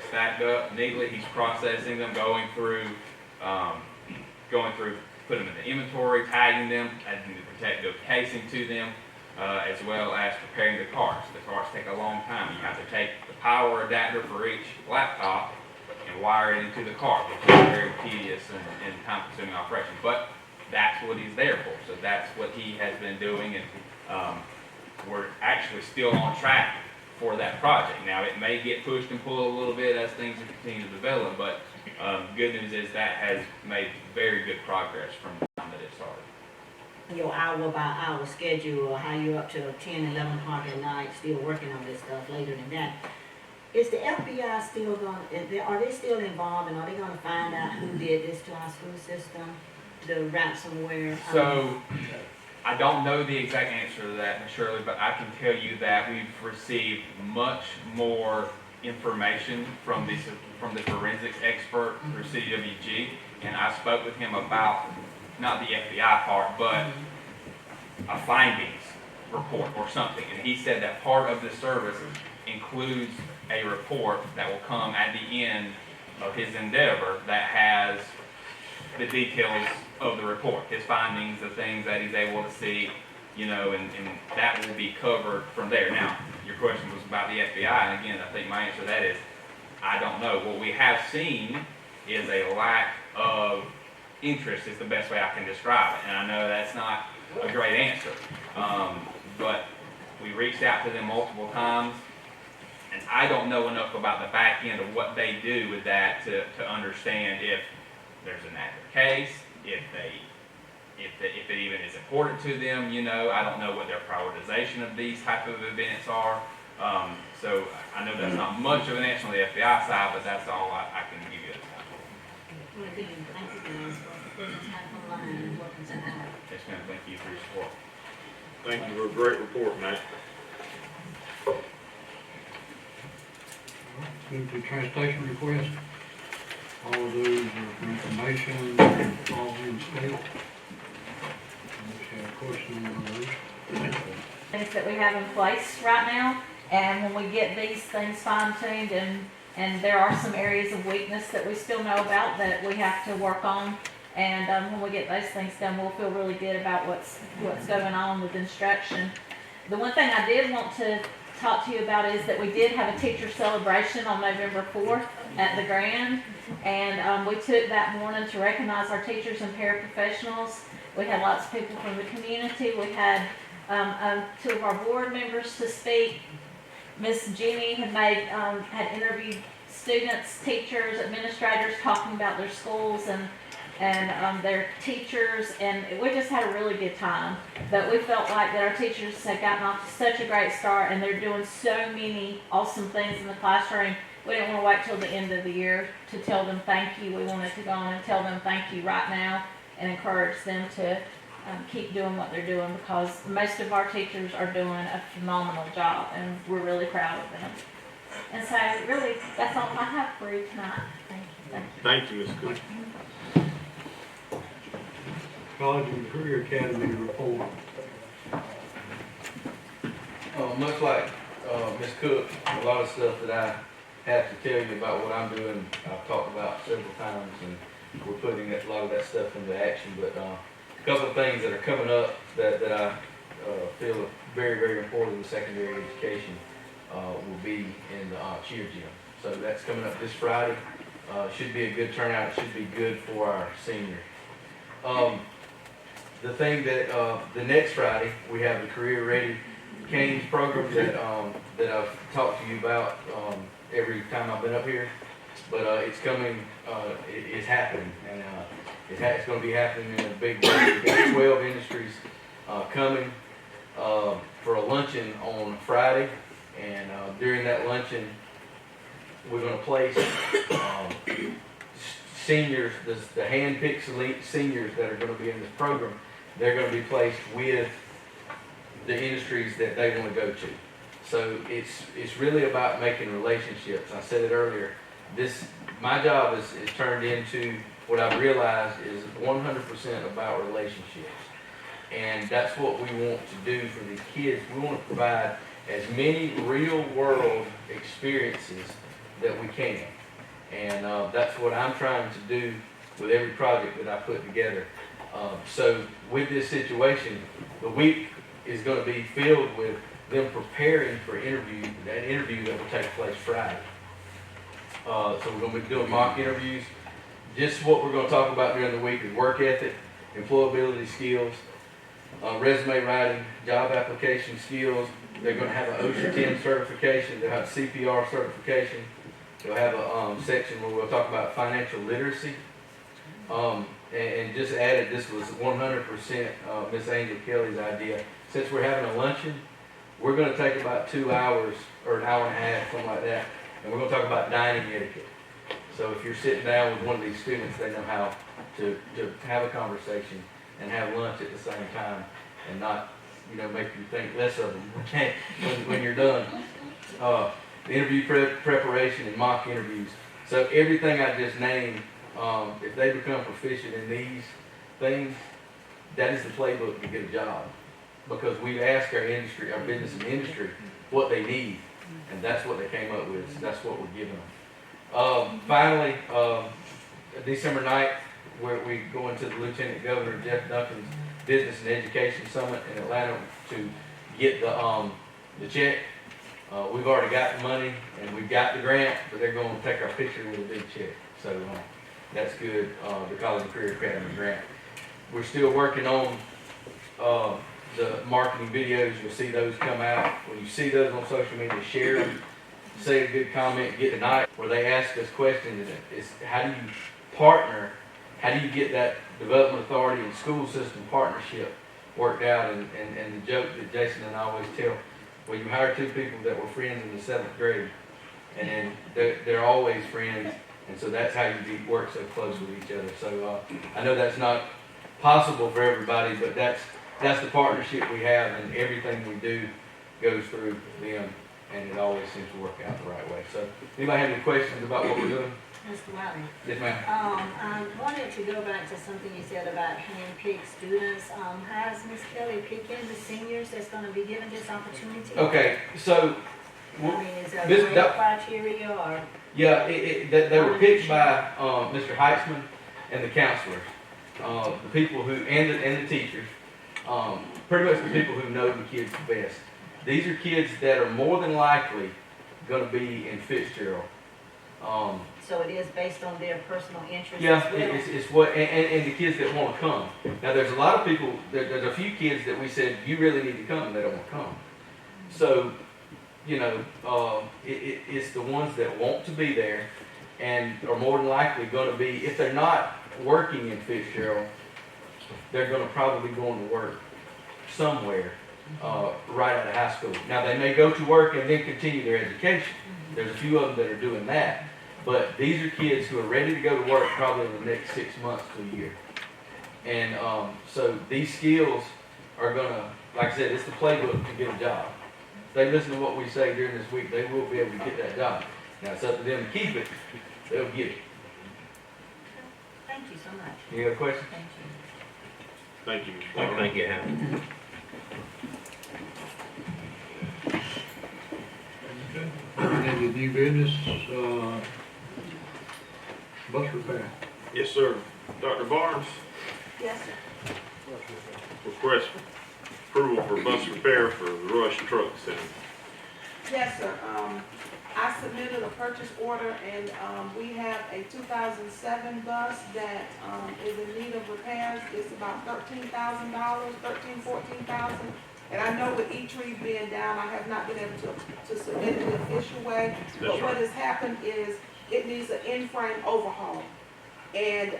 stacked up neatly. He's processing them, going through going through, putting them in the inventory, tagging them, adding the protective casing to them, as well as preparing the carts. The carts take a long time. You have to take the power adapter for each laptop and wire it into the cart, which is a very tedious and time-consuming operation. But that's what he's there for. So that's what he has been doing, and we're actually still on track for that project. Now, it may get pushed and pulled a little bit as things continue to develop, but good news is that has made very good progress from the time that it started. Your hour by hour schedule, or how you're up to 10, 11 o'clock at night, still working on this stuff later than that. Is the FBI still are they still involved, and are they gonna find out who did this to our school system, the ransomware? So, I don't know the exact answer to that, Ms. Shirley, but I can tell you that we've received much more information from the forensics expert through CWG, and I spoke with him about, not the FBI part, but a findings report or something, and he said that part of the service includes a report that will come at the end of his endeavor that has the details of the report, his findings, the things that he's able to see, and that will be covered from there. Now, your question was about the FBI, and again, I think my answer to that is, I don't know. What we have seen is a lack of interest is the best way I can describe it, and I know that's not a great answer, but we reached out to them multiple times, and I don't know enough about the back end of what they do with that to understand if there's an active case, if it even is important to them, I don't know what their prioritization of these type of events are. So I know that's not much of an answer on the FBI side, but that's all I can give you at this time. Well, again, thank you guys for putting us back online and working so hard. Yes, ma'am, thank you for your support. Thank you for a great report, Matt. Move to transportation request. All of those are for information, all in state. Unless you have a question on those. Things that we have in place right now, and when we get these things fine-tuned, and there are some areas of weakness that we still know about that we have to work on, and when we get those things done, we'll feel really good about what's going on with instruction. The one thing I did want to talk to you about is that we did have a teacher celebration on November 4th at the Grand, and we took that morning to recognize our teachers and paraprofessionals. We had lots of people from the community. We had 2 of our board members to speak. Miss Jenny had interviewed students, teachers, administrators talking about their schools and their teachers, and we just had a really good time. But we felt like that our teachers had gotten off to such a great start, and they're doing so many awesome things in the classroom. We didn't want to wait till the end of the year to tell them thank you. We wanted to go on and tell them thank you right now and encourage them to keep doing what they're doing, because most of our teachers are doing a phenomenal job, and we're really proud of them. And so really, that's all I have for you tonight. Thank you. Thank you, Ms. Cook. College and Career Academy report. Much like Ms. Cook, a lot of stuff that I have to tell you about what I'm doing, I've talked about several times, and we're putting a lot of that stuff into action. But a couple of things that are coming up that I feel are very, very important in secondary education will be in the cheer gym. So that's coming up this Friday. Should be a good turnout. It should be good for our seniors. The thing that the next Friday we have the Career Ready Canes program that I've talked to you about every time I've been up here, but it's coming. It's happening, and it's going to be happening in a big way. We've got 12 industries coming for a luncheon on Friday, and during that luncheon, we're going to place seniors, the hand-picked seniors that are going to be in this program. They're going to be placed with the industries that they want to go to. So it's really about making relationships. I said it earlier. My job is turned into what I've realized is 100% about relationships, and that's what we want to do for these kids. We want to provide as many real-world experiences that we can, and that's what I'm trying to do with every project that I put together. So with this situation, the week is gonna be filled with them preparing for that interview that will take place Friday. So we're gonna be doing mock interviews. Just what we're gonna talk about during the week is work ethic, employability skills, resume writing, job application skills. They're gonna have an OSHA 10 certification, they'll have CPR certification. They'll have a section where we'll talk about financial literacy. And just added, this was 100% Miss Angel Kelly's idea. Since we're having a luncheon, we're gonna take about 2 hours or an hour and a half, something like that, and we're gonna talk about dining etiquette. So if you're sitting down with one of these students, they know how to have a conversation and have lunch at the same time and not, make you think less of them when you're done. The interview preparation and mock interviews. So everything I just named, if they become proficient in these things, that is the playbook to get a job. Because we've asked our business and industry, what they need, and that's what they came up with. So that's what we're giving them. Finally, December 9th, where we go into the Lieutenant Governor Jeff Duncan's Business and Education Summit in Atlanta to get the check. We've already got the money and we've got the grant, but they're going to take our picture with a big check. So that's good. The College and Career Academy grant. We're still working on the marketing videos. You'll see those come out. When you see those on social media, share them. Say a good comment. Get tonight where they ask us questions. It's how do you partner? How do you get that development authority and school system partnership worked out? And the joke that Jason and I always tell, well, you hire two people that were friends in the 7th grade, and then they're always friends, and so that's how you work so close with each other. So I know that's not possible for everybody, but that's the partnership we have, and everything we do goes through them, and it always seems to work out the right way. So anybody have any questions about what we're doing? Mr. Wiley. Yes, ma'am. I wanted to go back to something you said about hand-picked students. Has Ms. Kelly picked in the seniors that's gonna be given this opportunity? Okay, so I mean, is there a Miss- grade criteria or? yeah, they were picked by Mr. Heitzman and the counselors, the people who and the teachers, pretty much the people who know the kids the best. These are kids that are more than likely going to be in Fitzgerald. So it is based on their personal interest Yeah, as well? it's what, and the kids that want to come. Now, there's a lot of people, there's a few kids that we said, you really need to come, and they don't want to come. So, it's the ones that want to be there and are more than likely going to be, if they're not working in Fitzgerald, they're going to probably go to work somewhere right out of high school. Now, they may go to work and then continue their education. There's a few of them that are doing that. But these are kids who are ready to go to work probably in the next 6 months to a year. And so these skills are going to, like I said, it's the playbook to get a job. If they listen to what we say during this week, they will be able to get that job. Now, it's up to them to keep it. They'll get it. Thank you so much. Any other questions? Thank you. Thank you. Thank you, Hal. Any new business, bus repair? Yes, sir. Dr. Barnes, Yes, sir. request approval for bus repair for the Rush Truck Center. Yes, sir. I submitted a purchase order and, we have a 2007 bus that, is in need of repairs. It's about $13,000, $14,000. And I know with E-Tree being down, I have not been able to submit it the official way. But what has happened is it needs an in-frame overhaul. And,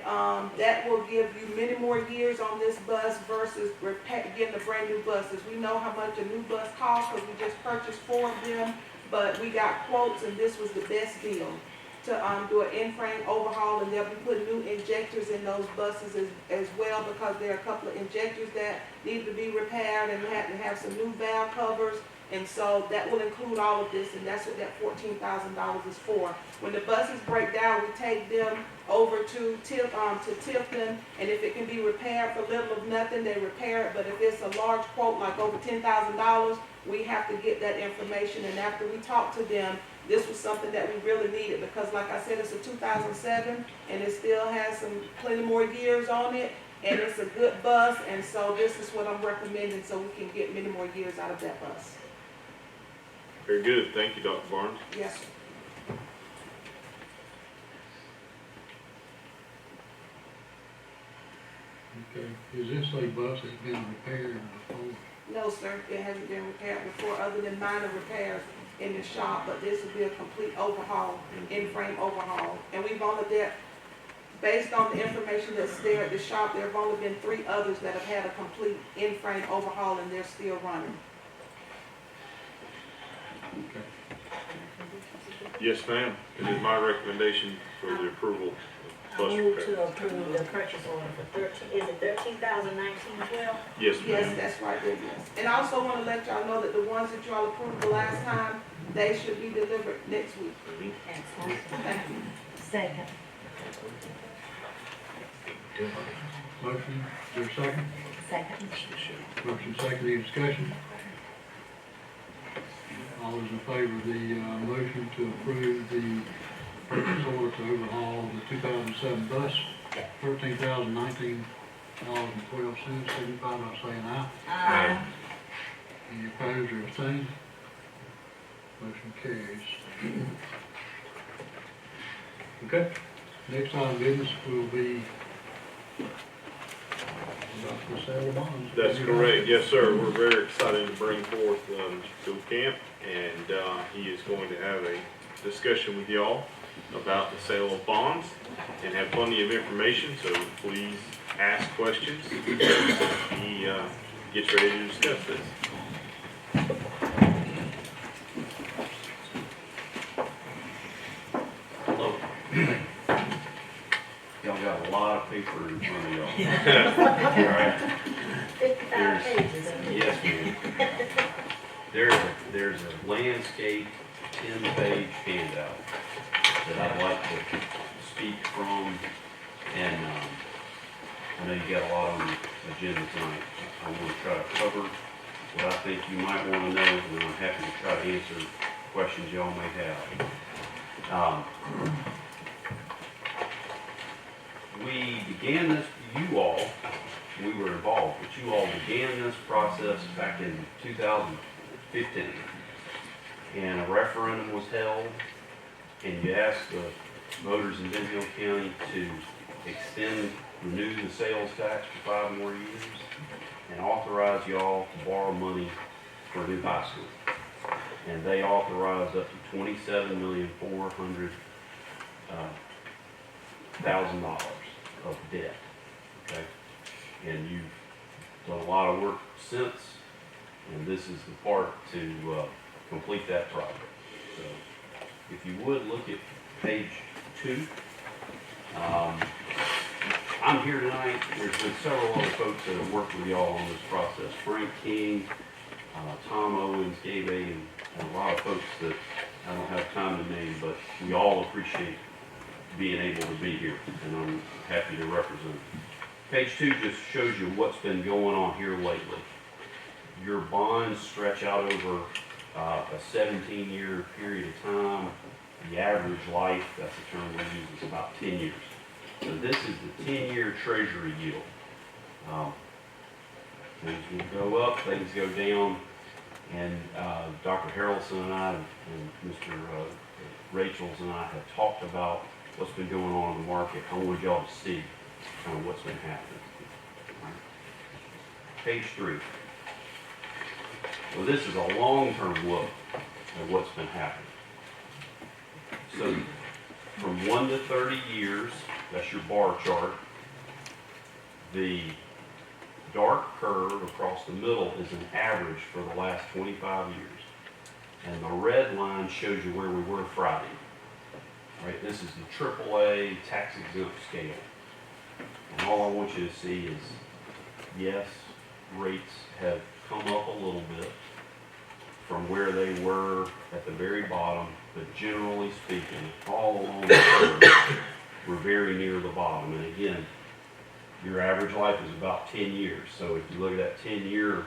that will give you many more years on this bus versus getting a brand new buses. We know how much a new bus costs because we just purchased 4 of them. But we got quotes and this was the best deal to do an in-frame overhaul, and they'll be putting new injectors in those buses as well, because there are a couple of injectors that need to be repaired, and we have to have some new valve covers And so that will include all of this, and that's what that $14,000 is for. When the buses break down, we take them over to Tifton, and if it can be repaired for little of nothing, they repair it. But if it's a large quote, like over $10,000, we have to get that information. And after we talk to them, this was something that we really needed, because like I said, it's a 2007, and it still has plenty more years on it, and it's a good bus, and so this is what I'm recommending, so we can get many more years out of that bus. Very good. Thank you, Dr. Barnes. Yes, sir. Okay, is this a bus that's been repaired before? No, sir, it hasn't been repaired before, other than minor repairs in the shop, but this will be a complete overhaul, in-frame overhaul. And we've only there, based on the information that's there at the shop, there have only been 3 others that have had a complete in-frame overhaul, and they're still running. Okay. Yes, ma'am. It is my recommendation for the approval of I bus move repair. to approve the purchase order for 13,019.12. Yes, Yes, ma'am. that's right there, yes. And I also want to let y'all know that the ones that y'all approved the last time, they should be delivered next week. Excellent. Thank you. Second. Motion, is there a second? Second. Motion second, any discussion? All those in favor of the motion to approve the purchase order to overhaul the 2007 bus, $13,019.12, signify by saying aye. Aye. Any opposed or abstained? Motion carries. Okay, next item of business will be about the sale of bonds. That's correct. Yes, sir. We're very excited to bring forth Phil Camp, and he is going to have a discussion with y'all about the sale of bonds and have plenty of information, so please ask questions. He gets ready to discuss this. Hello. Y'all got a lot of paper in front of y'all. All right. 55 pages. Yes, ma'am. There's a landscape 10-page handout that I'd like to speak from, and I know you got a lot on the agenda tonight. I'm going to try to cover what I think you might want to know, and I'm happy to try to answer questions y'all may have. We began this, we were involved, but you all began this process back in 2015. And a referendum was held, and you asked the voters in Benton Hill County to renew the sales tax for 5 more years, and authorize y'all to borrow money for a new high school. And they authorized up to $27,400,000 of debt, okay? And you've done a lot of work since, and this is the part to complete that project. So if you would look at page 2. I'm here tonight. There's been several other folks that have worked with y'all on this process. Frank King, Tom Owens, Gabe A, and a lot of folks that I don't have time to name, but we all appreciate being able to be here, and I'm happy to represent. Page 2 just shows you what's been going on here lately. Your bonds stretch out over a 17-year period of time. The average life, that's the term we use, is about 10 years. So this is the 10-year treasury yield. Things will go up, things go down, and Dr. Harrelson and I and Mr. Rachels and I have talked about what's been going on in the market. I want y'all to see kind of what's been happening. Page 3. Well, this is a long-term look at what's been happening. So from 1 to 30 years, that's your bar chart. The dark curve across the middle is an average for the last 25 years. And the red line shows you where we were Friday. Right, this is the AAA tax exempt scale. And all I want you to see is, yes, rates have come up a little bit from where they were at the very bottom, but generally speaking, all along the curve, we're very near the bottom. And again, your average life is about 10 years. So if you look at that 10-year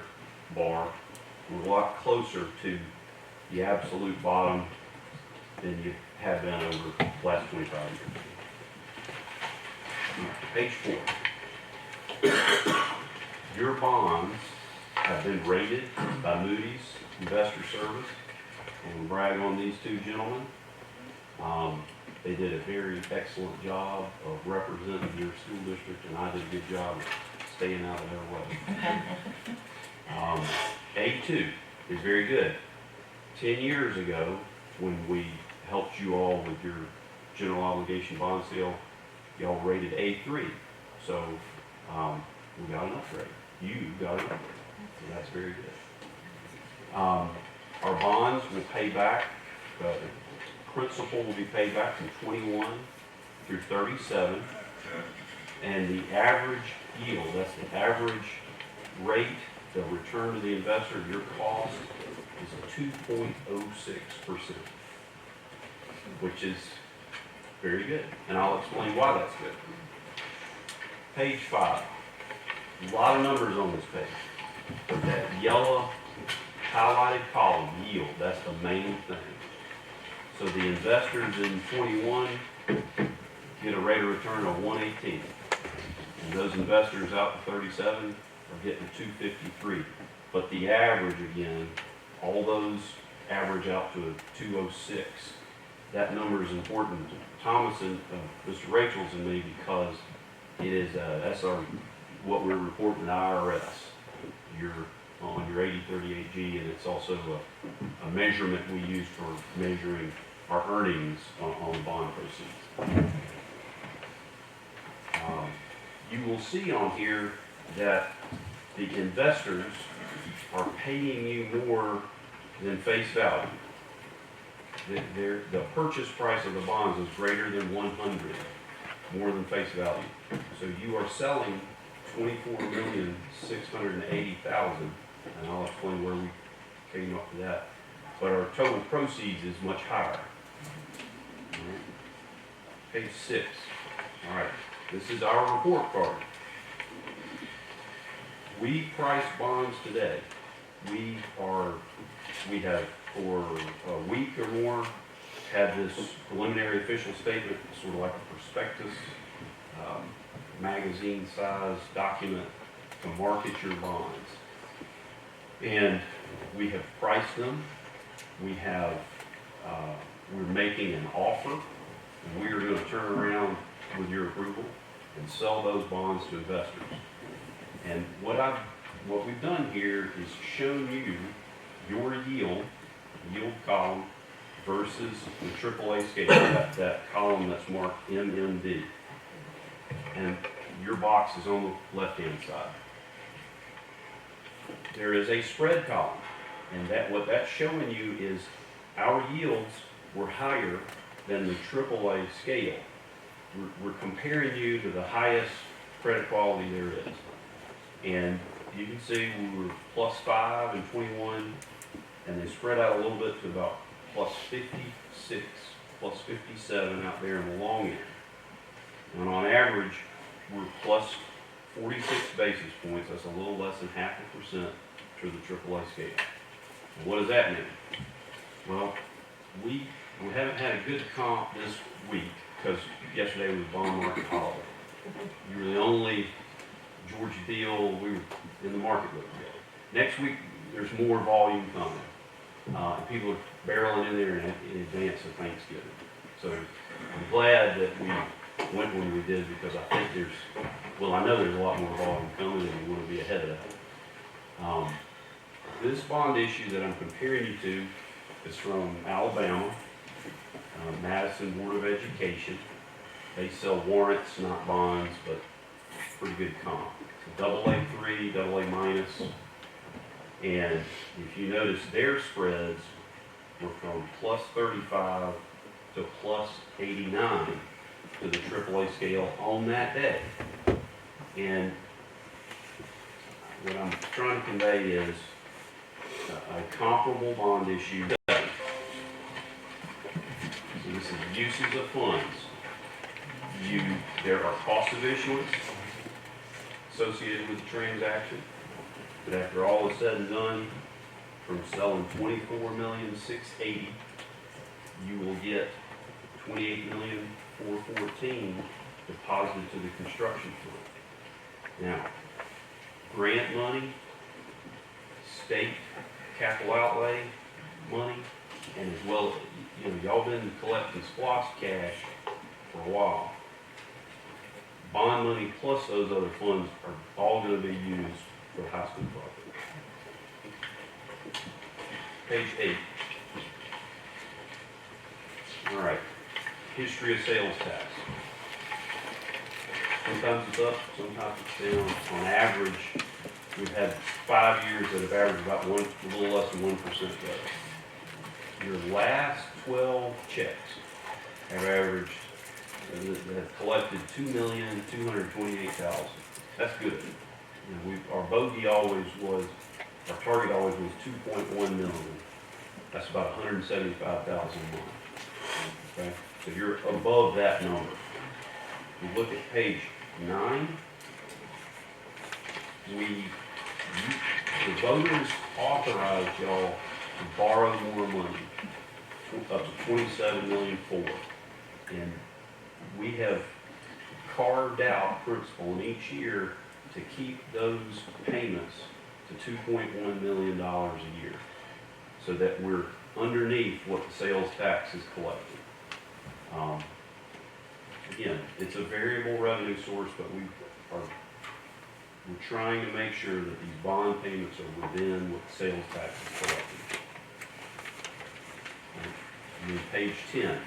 bar, we're a lot closer to the absolute bottom than you have been over the last 25 years. Page 4. Your bonds have been rated by Moody's Investor Service. And we brag on these two gentlemen. They did a very excellent job of representing your school district, and I did a good job of staying out of their way. A2 is very good. 10 years ago, when we helped you all with your general obligation bond sale, y'all rated A3. So we got an upgrade. You got an upgrade. So that's very good. Our bonds will pay back, principal will be paid back from 21 through 37. And the average yield, that's the average rate, the return to the investor, your cost, is 2.06%, which is very good. And I'll explain why that's good. Page 5. A lot of numbers on this page. But that yellow highlighted column, yield, that's the main thing. So the investors in 21 get a rate of return of 118. And those investors out to 37 are getting 253. But the average, again, all those average out to a 206. That number is important to Thomas and Mr. Rachels and me because it is that's what we're reporting to IRS. You're on your 8038G, and it's also a measurement we use for measuring our earnings on bond proceeds. You will see on here that the investors are paying you more than face value. The purchase price of the bonds is greater than 100, more than face value. So you are selling $24,680,000, and I'll explain where we came up with that. But our total proceeds is much higher. All right. Page 6. All right, this is our report card. We price bonds today. We have for a week or more had this preliminary official statement, sort of like a prospectus, magazine size document to market your bonds. And we have priced them. We have, we're making an offer, and we are going to turn around with your approval and sell those bonds to investors. And what we've done here is shown you your yield column versus the AAA scale, that column that's marked MMD. And your box is on the left-hand side. There is a spread column, and what that's showing you is our yields were higher than the AAA scale. We're comparing you to the highest credit quality there is. And you can see we were +5 in 21, and they spread out a little bit to about +56, +57 out there in the long end. And on average, we're +46 basis points. That's a little less than 0.5% to the AAA scale. And what does that mean? Well, we haven't had a good comp this week because yesterday was bond market holiday. You were the only Georgia deal we were in the market with today. Next week, there's more volume coming. And people are barreling in there in advance of Thanksgiving. So I'm glad that we went when we did because I think I know there's a lot more volume coming and we want to be ahead of that. This bond issue that I'm comparing you to is from Alabama, Madison Board of Education. They sell warrants, not bonds, but pretty good comp. It's AA3, AA-. And if you notice, their spreads were from +35 to +89 to the AAA scale on that day. And what I'm trying to convey is a comparable bond issue. So this is uses of funds. There are costs of issuance associated with the transaction, but after all is said and done, from selling 24,680,000, you will get 28,414,000 deposited to the construction fund. Now, grant money, state capital outlay money, and as well, y'all been collecting SPOS cash for a while. Bond money plus those other funds are all going to be used for the high school project. Page 8. All right. History of sales tax. Sometimes it's up, sometimes it's down. On average, we've had 5 years that have averaged about a little less than 1% growth. Your last 12 checks have averaged, have collected $2,228,000. That's good. Our bogey always was, our target always was 2.1 million. That's about 175,000 a month. Okay, so you're above that number. If you look at page 9, the voters authorized y'all to borrow more money, up to $27,000,004, and we have carved out principal in each year to keep those payments to $2.1 million a year, so that we're underneath what the sales tax is collecting. Again, it's a variable revenue source, but we're trying to make sure that these bond payments are within what the sales tax is collecting. And then page 10.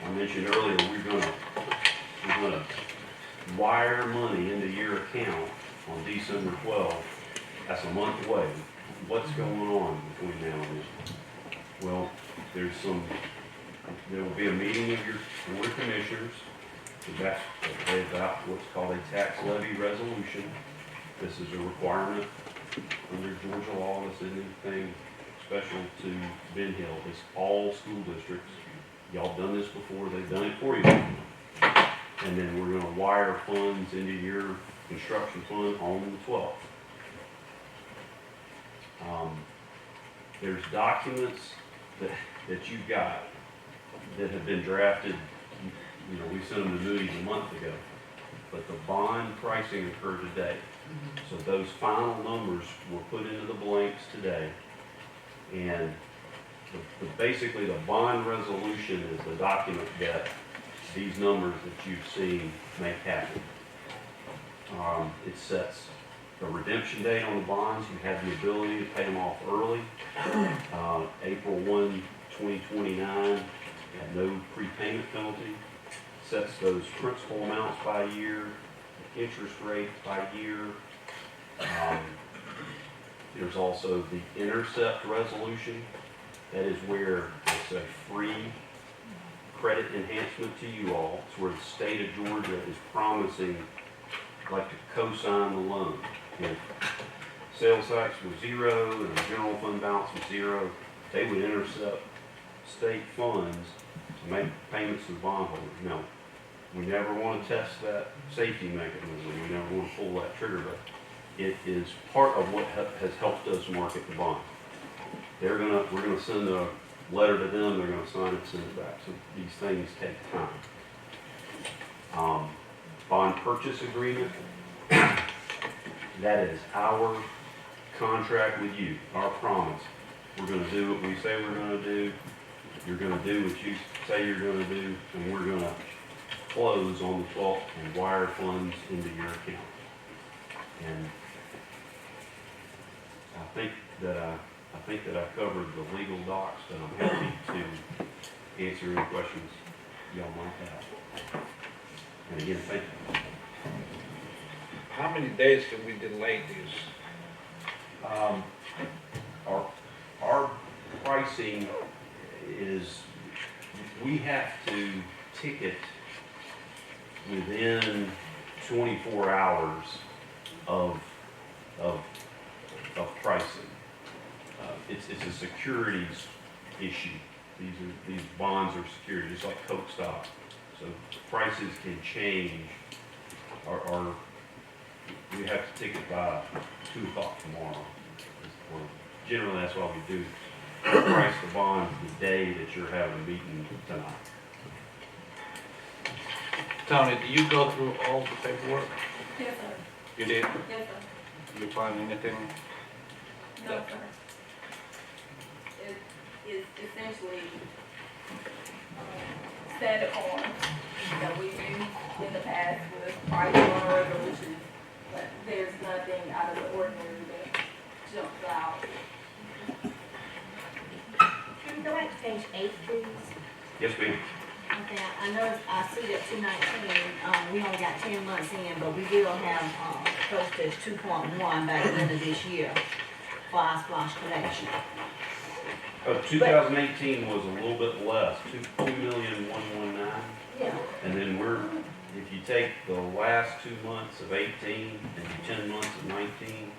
I mentioned earlier we're gonna wire money into your account on December 12th. That's a month away. What's going on between now and then? Well, there will be a meeting of your board of commissioners to adopt what's called a tax levy resolution. This is a requirement under Georgia law. This isn't anything special to Ben Hill. It's all school districts. Y'all done this before. They've done it for you. And then we're going to wire funds into your construction fund on the 12th. There's documents that you've got that have been drafted. We sent them to Moody's a month ago, but the bond pricing occurred today. So those final numbers were put into the blanks today, and basically the bond resolution is the document that these numbers that you've seen make happen. It sets a redemption date on the bonds. You have the ability to pay them off early. April 1, 2029, at no prepayment penalty. Sets those principal amounts by year, interest rate by year. There's also the intercept resolution. That is where it's a free credit enhancement to you all. It's where the state of Georgia is promising, like, to co-sign the loan. If sales tax was 0 and the general fund balance was 0, they would intercept state funds to make payments to the bondholders. Now, we never want to test that safety mechanism. We never want to pull that trigger, but it is part of what has helped us market the bond. We're gonna send a letter to them. They're gonna sign it, send it back. So these things take time. Bond purchase agreement. That is our contract with you, our promise. We're gonna do what we say we're gonna do. You're gonna do what you say you're gonna do, and we're gonna close on the 12th and wire funds into your account. And I think that I covered the legal docs, but I'm happy to answer any questions y'all might have. And again, thank you. How many days can we delay this? Our pricing is, we have to ticket within 24 hours of pricing. it's a securities issue. These bonds are security, just like Coke stock. So prices can change, or we have to take it by 2 o'clock tomorrow. Well, generally, that's what we do. Price the bonds the day that you're having a meeting tonight. Tony, do you go through all the paperwork? Yes, sir. You did? Yes, sir. You find anything? No, sir. It's essentially standard forms that we used in the past with prior resolutions, but there's nothing out of the ordinary that jumps out. Can you go back to page 8, please? Yes, ma'am. Okay, I know, I see that 219, we only got 10 months in, but we will have, close to 2.1 by the end of this year for our splash collection. 2018 was a little bit less, 2,119,000. Yeah. And then if you take the last 2 months of 18 and 10 months of 19,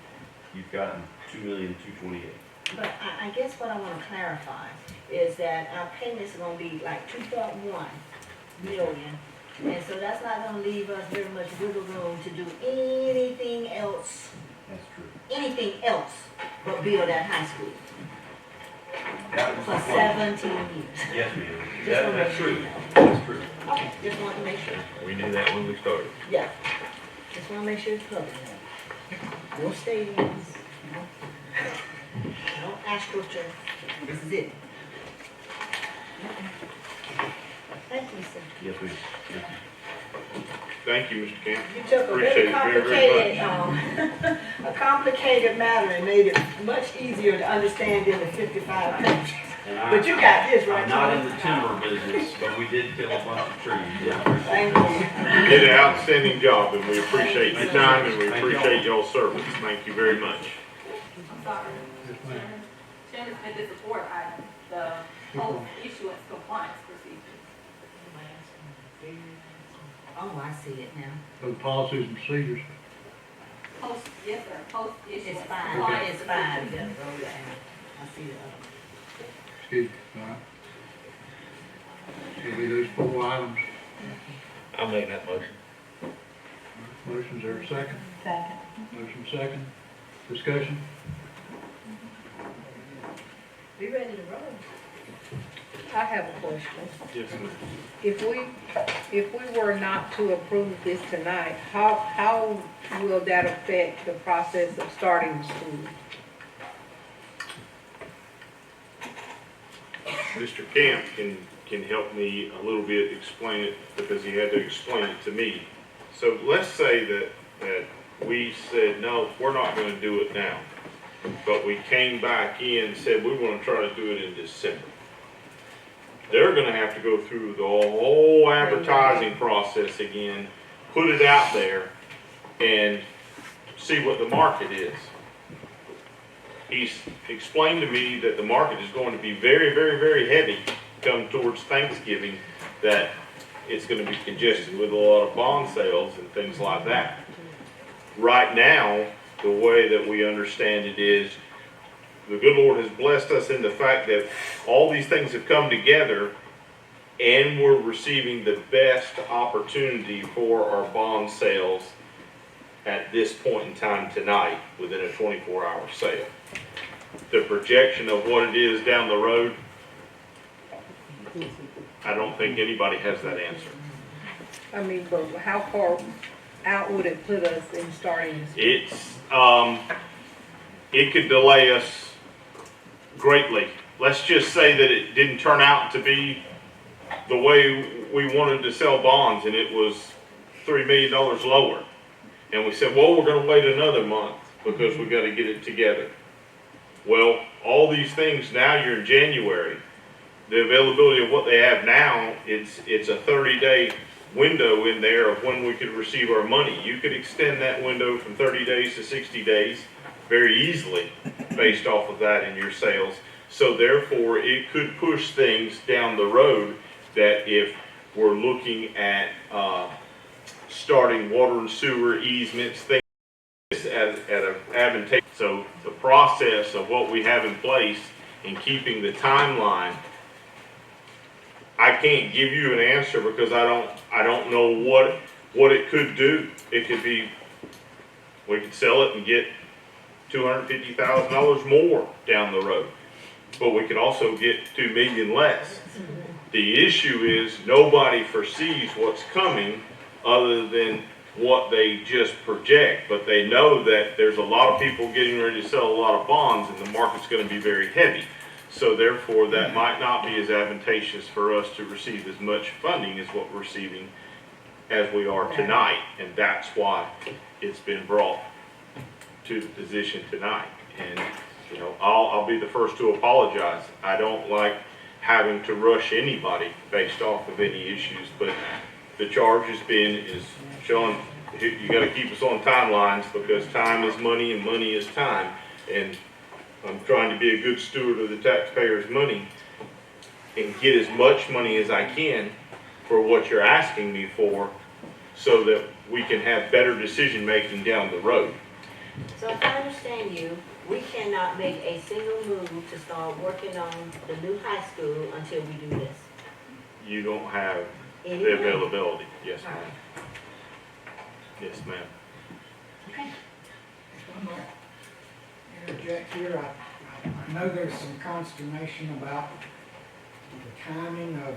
you've gotten 2,228,000. But I guess what I want to clarify is that our payments are going to be like 2.1 million. And so that's not going to leave us very much wiggle room to do anything else, That's true. anything else but build that high school That was for the plan. 17 years. Yes, ma'am. Just wanna That's make true. sure. That's true. Okay, just want to make sure. We knew that when we started. Yeah. Just want to make sure it's covered. No stadiums, no astroturf. This is it. Thank you, sir. Yes, ma'am. Yes, ma'am. Thank you, Mr. Camp. You took a Appreciate very it very, very complicated, a complicated matter and made it much easier to understand in the 55 pages. And I- But you got this right. I'm not Tony? in the timber business, but we did kill a bunch of trees. Yeah. Thank you. You did an outstanding job, and we appreciate your time, and we appreciate y'all's service. Thank you very much. I'm sorry. Yes, ma'am. Chairman Smith is support item, the post-issuance compliance procedures. Oh, I see it now. Those policies and procedures. Post, yes, sir, post-issuance. It's fine, compliance it's fine. procedures. Yeah, roll it down. I see it. Excuse me, all right. It'll be those 4 items. I'll make that motion. Motion's there a second? Second. Motion second. Discussion? Be ready to roll. I have a question. Yes, ma'am. If we were not to approve this tonight, how will that affect the process of starting the school? Mr. Camp can help me a little bit explain it, because he had to explain it to me. So let's say that we said, no, we're not gonna do it now. But we came back in and said, we wanna try to do it in December. They're gonna have to go through the whole advertising process again, put it out there, and see what the market is. He's explained to me that the market is going to be very, very, very heavy come towards Thanksgiving, that it's gonna be congested with a lot of bond sales and things like that. Right now, the way that we understand it is, the good Lord has blessed us in the fact that all these things have come together, and we're receiving the best opportunity for our bond sales at this point in time tonight, within a 24-hour sale. The projection of what it is down the road, I don't think anybody has that answer. I mean, but how far out would it put us in starting this? It's, it could delay us greatly. Let's just say that it didn't turn out to be the way we wanted to sell bonds, and it was $3 million lower. And we said, well, we're gonna wait another month because we gotta get it together. Well, all these things, now you're in January. The availability of what they have now, it's a 30-day window in there of when we could receive our money. You could extend that window from 30 days to 60 days very easily based off of that in your sales. So therefore, it could push things down the road that if we're looking at starting water and sewer easements, things at an advantage. So the process of what we have in place and keeping the timeline, I can't give you an answer because I don't know what it could do. It could be, we could sell it and get $250,000 more down the road, but we could also get $2 million less. The issue is nobody foresees what's coming other than what they just project, but they know that there's a lot of people getting ready to sell a lot of bonds and the market's going to be very heavy. So therefore, that might not be as advantageous for us to receive as much funding as what we're receiving as we are tonight, and that's why it's been brought to the position tonight. And you know, I'll be the first to apologize. I don't like having to rush anybody based off of any issues, but the charge has been is Sean, you got to keep us on timelines because time is money and money is time, and I'm trying to be a good steward of the taxpayers' money and get as much money as I can for what you're asking me for, so that we can have better decision making down the road. So if I understand you, we cannot make a single move to start working on the new high school until we do this. You don't have Any the way? availability. Yes, All ma'am. right. Yes, ma'am. Okay. If I might interject here, I know there's some consternation about the timing of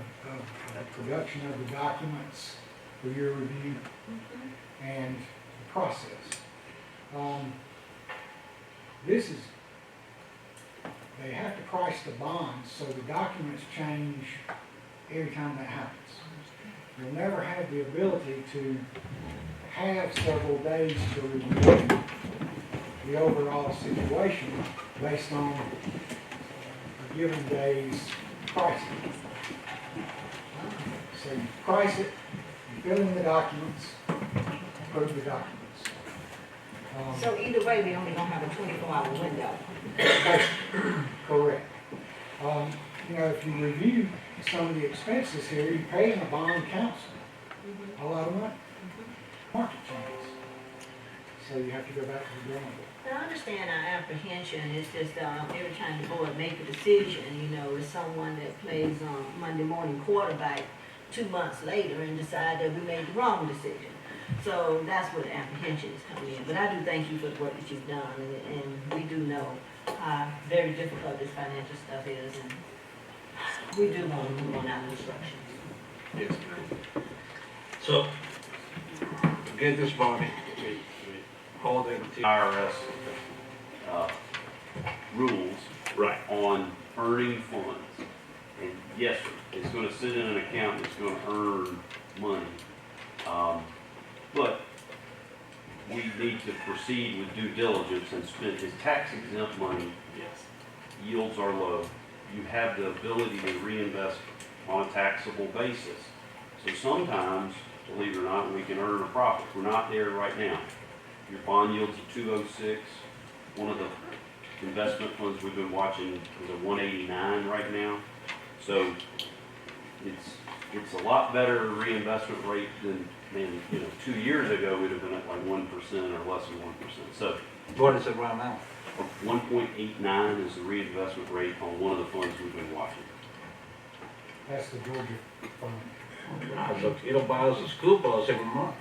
the production of the documents for your review and the process. This is, they have to price the bonds, so the documents change every time that happens. You'll never have the ability to have several days to review the overall situation based on a given day's pricing. So you price it, you fill in the documents, approve the documents. So either way, we only gonna have a 24-hour window. Correct. You know, if you review some of the expenses here, you're paying a bond counsel a lot of money. Market changes. So you have to go back to the drawing board. But I understand our apprehension, it's just, every time the board make a decision, you know, it's someone that plays Monday morning quarterback 2 months later and decide that we made the wrong decision. So that's where the apprehension is coming in. But I do thank you for the work that you've done, and we do know how very difficult this financial stuff is, and we do want to move on our instructions. Yes, ma'am. So, to get this body, all the IRS rules Right. on earning funds. And yes, sir, it's gonna sit in an account that's gonna earn money. But we need to proceed with due diligence and spend this tax exempt money. Yes. Yields are low. You have the ability to reinvest on a taxable basis. So sometimes, believe it or not, we can earn a profit. We're not there right now. Your bond yield's at 206. One of the investment funds we've been watching is a 189 right now. So it's a lot better reinvestment rate than 2 years ago we'd have been at like 1% or less than 1%. So what is it right now? 1.89 is the reinvestment rate on one of the funds we've been watching. That's the Georgia fund. Look, it'll buy us a school bus every month.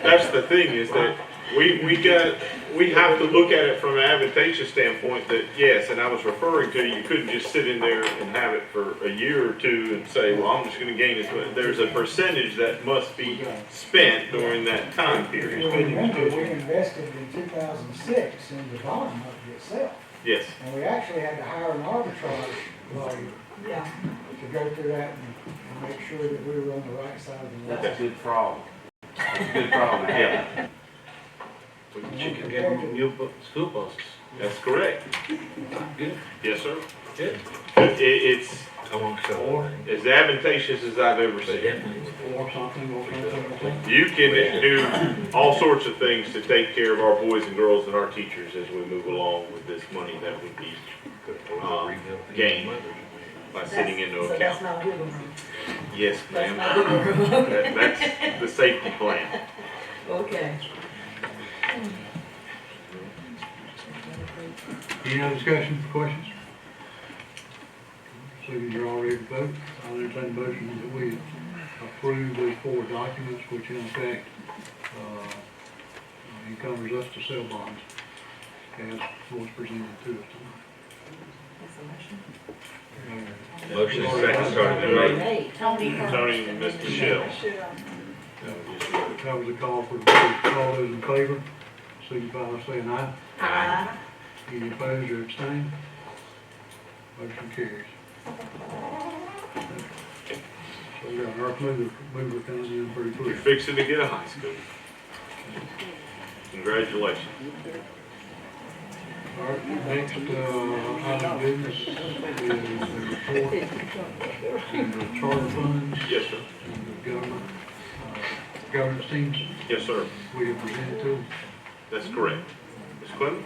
That's the thing, is that we have to look at it from an advantageous standpoint that, yes, and I was referring to, you couldn't just sit in there and have it for a year or two and say, well, I'm just gonna gain this. There's a percentage that must be spent during that time period. Remember, we invested in 2006 in the bond market itself. Yes. And we actually had to hire an arbitrage lawyer Yeah. to go through that and make sure that we were on the right side of the law. That's a good problem. That's a good problem to have. You can get them new school buses. That's correct. Good. Yes, sir. Good. It's I won't show it. as advantageous as I've ever seen. Or something. You can do all sorts of things to take care of our boys and girls and our teachers as we move along with this money that would be gained by sitting in no So that's account. not wiggle room. Yes, That's ma'am. not wiggle room. That's the safety plan. Okay. Any other discussion, questions? So you're all ready to vote? I'll entertain a motion that we approve those 4 documents, which in effect, encumbers us to sell bonds, as was presented to us tonight. Motion is second, starting to make. Hey, Tony first. Tony and Ms. Michelle. That was a call for the vote. All those in favor, signify by saying aye. Aye. Any opposed or abstained? Motion carries. So we got an earth mover coming in pretty You're quick. fixing to get a high school. Congratulations. All right, next, item of business is the report from the charter funds Yes, sir. and the governance teams Yes, sir. we have presented to them. That's correct. Ms. Clinton?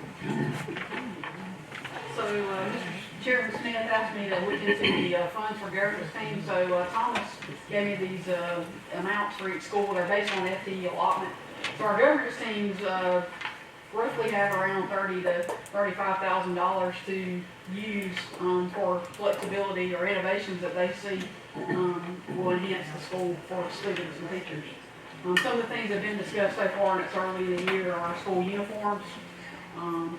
So, Mr. Chairman Smith asked me to look into the funds for governance teams, so Thomas gave me these amounts for each school. They're based on FTE allotment. So our governance teams roughly have around $30,000 to $35,000 to use for flexibility or innovations that they see will enhance the school for students and teachers. Some of the things that have been discussed so far, and it's early in the year, are our school uniforms.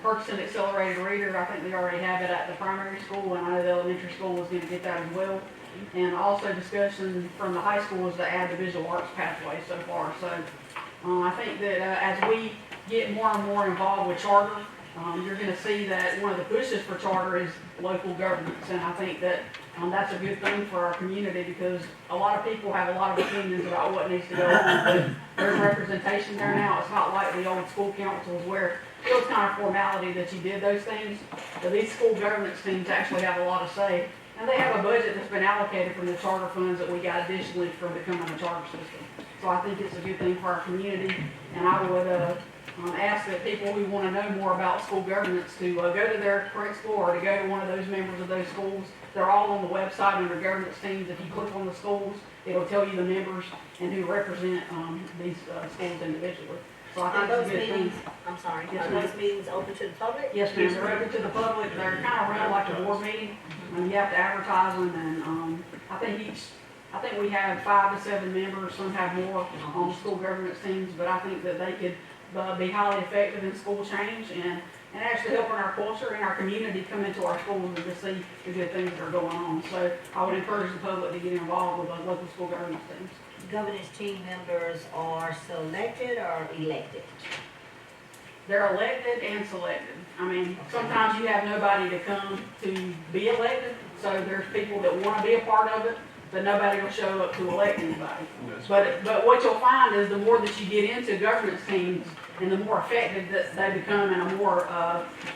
Purchasing accelerated reader, I think they already have it at the primary school, and I know the elementary school is going to get that as well. And also discussion from the high schools to add the visual arts pathway so far. So I think that as we get more and more involved with charter, you're going to see that one of the pushes for charter is local governance, and I think that that's a good thing for our community because a lot of people have a lot of opinions about what needs to go on, but there's representation there now. It's not like the old school councils where it was kind of formality that you did those things, but these school governance teams actually have a lot of say, and they have a budget that's been allocated from the charter funds that we got additionally from becoming a charter system. So I think it's a good thing for our community, and I would ask that people who want to know more about school governance to go to their principal or to go to one of those members of those schools. They're all on the website under governance teams. If you click on the schools, it'll tell you the members and who represent these schools individually. So I Are think it's those a good thing. meetings, I'm sorry, Yes, are ma'am. those meetings open to the public? Yes, ma'am, they're open to the public, they're kind of run like a board meeting, you have to advertise them, and, I think we have 5 to 7 members, some have more on school governance teams, but I think that they could be highly effective in school change and actually helping our culture and our community come into our schools and to see the good things that are going on. So I would encourage the public to get involved with those local school governance teams. Governance team members are selected or elected? They're elected and selected. I mean, sometimes you have nobody to come to be elected, so there's people that want to be a part of it, but nobody will show up to elect anybody. But what you'll find is the more that you get into governance teams and the more effective that they become and a more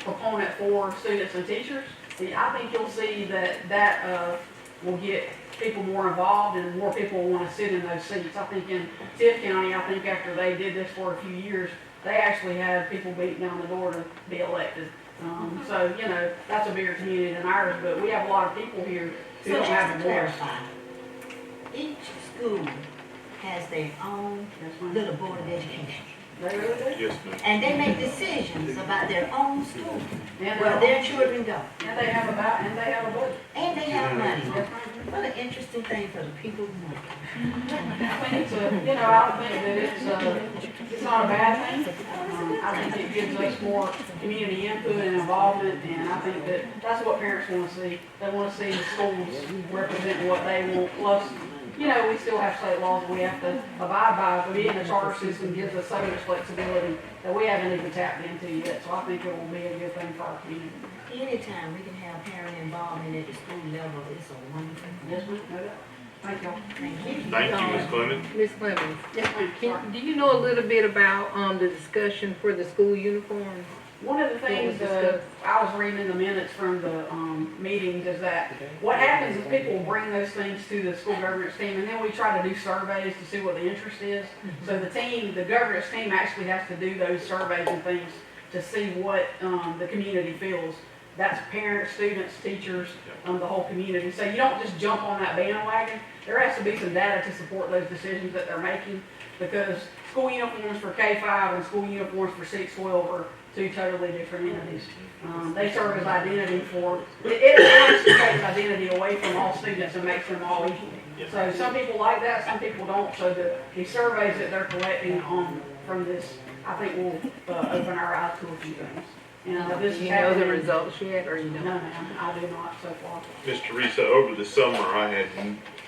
proponent for students and teachers, I think you'll see that will get people more involved and more people will want to sit in those seats. I think in Tift County, I think after they did this for a few years, they actually have people beating down the door to be elected. So, you know, that's a bigger community than ours, but we have a lot of people here who So don't just have to a voice. clarify, each school has their own little board of education. They really do. Yes, ma'am. And they make decisions about their own school, And where their children go. they have a budget. And they have money. Yes, ma'am. What an interesting thing for the people who know. I think it's I don't think that it's not a bad thing. I think it gives us more community input and involvement, and I think that's what parents want to see. They want to see the schools represent what they want, plus, you know, we still have state laws we have to abide by, but being a charter system gives us so much flexibility that we haven't even tapped into yet, so I think it will be a good thing for our community. Anytime we can have parent involvement at the school level, it's a wonderful thing. Yes, ma'am. No doubt. Thank y'all. Thank you. Thank you, Ms. Clement. Ms. Clemens, Yes, ma'am. do you know a little bit about, the discussion for the school uniforms? One of the things I was reading in the minutes from the meetings is that what happens is people bring those things to the school governance team, and then we try to do surveys to see what the interest is. So the governance team actually has to do those surveys and things to see what the community feels. That's parents, students, teachers, the whole community. So you don't just jump on that bandwagon. There has to be some data to support those decisions that they're making, because school uniforms for K-5 and school uniforms for 6-12 are two totally different entities. They serve as identity for, it actually takes identity away from all students and makes them all equal. So some people like that, some people don't, so the surveys that they're collecting from this, I think will open our eyes to a few things. You know, this Do is you know the happening. results yet, or you No, don't? ma'am, I do not so far. Ms. Teresa, over the summer, I had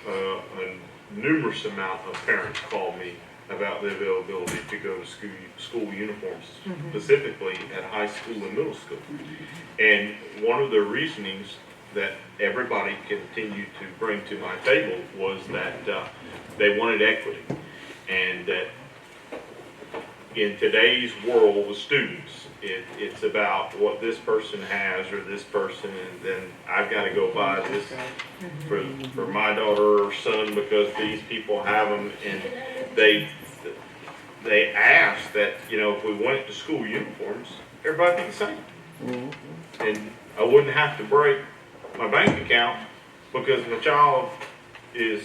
a numerous amount of parents call me about the availability to go to school uniforms, specifically at high school and middle school. And one of the reasonings that everybody continued to bring to my table was that they wanted equity. And that in today's world with students, it's about what this person has or this person, and then I've got to go buy this for my daughter or son because these people have them. And they asked that, you know, if we went to school uniforms, everybody be the same. And I wouldn't have to break my bank account because my child is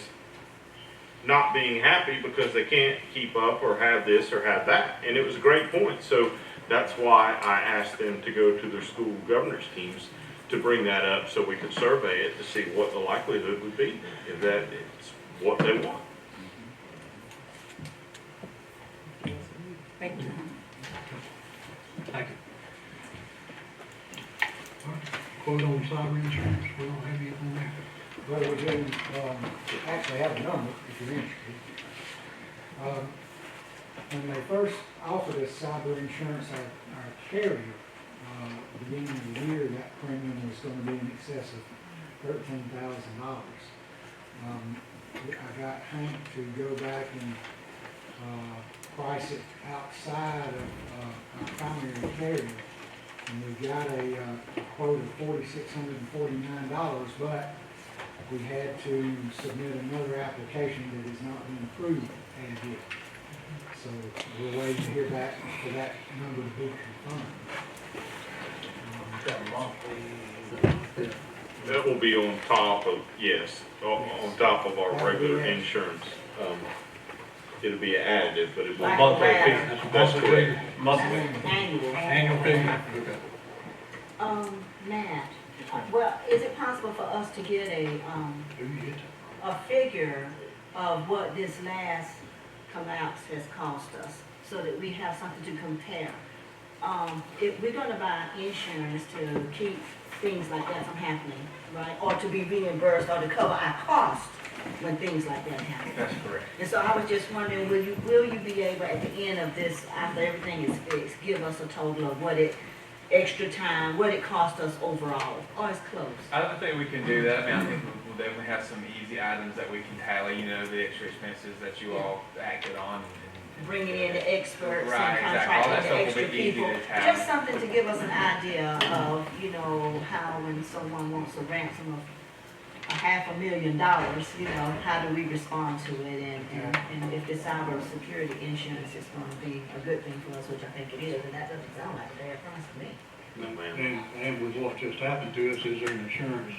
not being happy because they can't keep up or have this or have that. And it was a great point. So that's why I asked them to go to their school governors teams to bring that up so we could survey it to see what the likelihood would be if that is what they want. Thank you. Thank you. All right. Quote on cyber insurance, we don't have anything on that. Well, we do, actually have a number, if you're interested. When they first offered us cyber insurance, our carrier, beginning of the year, that premium was gonna be in excess of $13,000. I got Hank to go back and, price it outside of, our primary carrier. And we got a quote of $4,649, but we had to submit another application that has not been approved as yet. So we're waiting to hear back for that number to be confirmed. That will be on top of, yes, on top of our regular insurance. It'll be additive, but it will. Monthly fee. That's correct. Annual figure. Okay. Matt, well, is it possible for us to get a figure of what this last collapse has cost us, so that we have something to compare? If we're gonna buy insurance to keep things like that from happening, right? Or to be reimbursed or to cover our costs when things like that happen. That's correct. And so I was just wondering, will you be able at the end of this, after everything is fixed, give us a total of what it, extra time, what it cost us overall, or it's close? I don't think we can do that. I mean, I think we'll definitely have some easy items that we can tally, you know, the extra expenses that you all acted on. Bringing in the experts Right, and exactly. All that contracting the stuff will extra be easy people. to tally. Just something to give us an idea of, you know, how when someone wants a ransom of $500,000, you know, how do we respond to it? And if the cyber security insurance is going to be a good thing for us, which I think it is, and that doesn't sound like a bad price to me. No, ma'am. And with what just happened to us, is there an insurance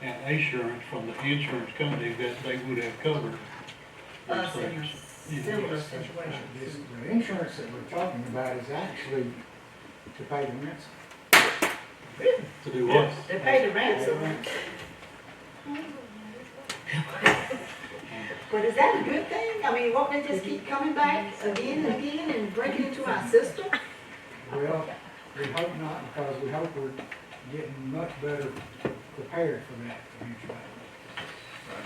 and assurance from the insurance company that they would have covered Us these in things? a similar situation. The insurance that we're talking about is actually to pay the ransom. To do what? They pay the ransom. But is that a good thing? I mean, won't they just keep coming back again and again and breaking into our system? Well, we hope not, because we hope we're getting much better prepared for that eventually.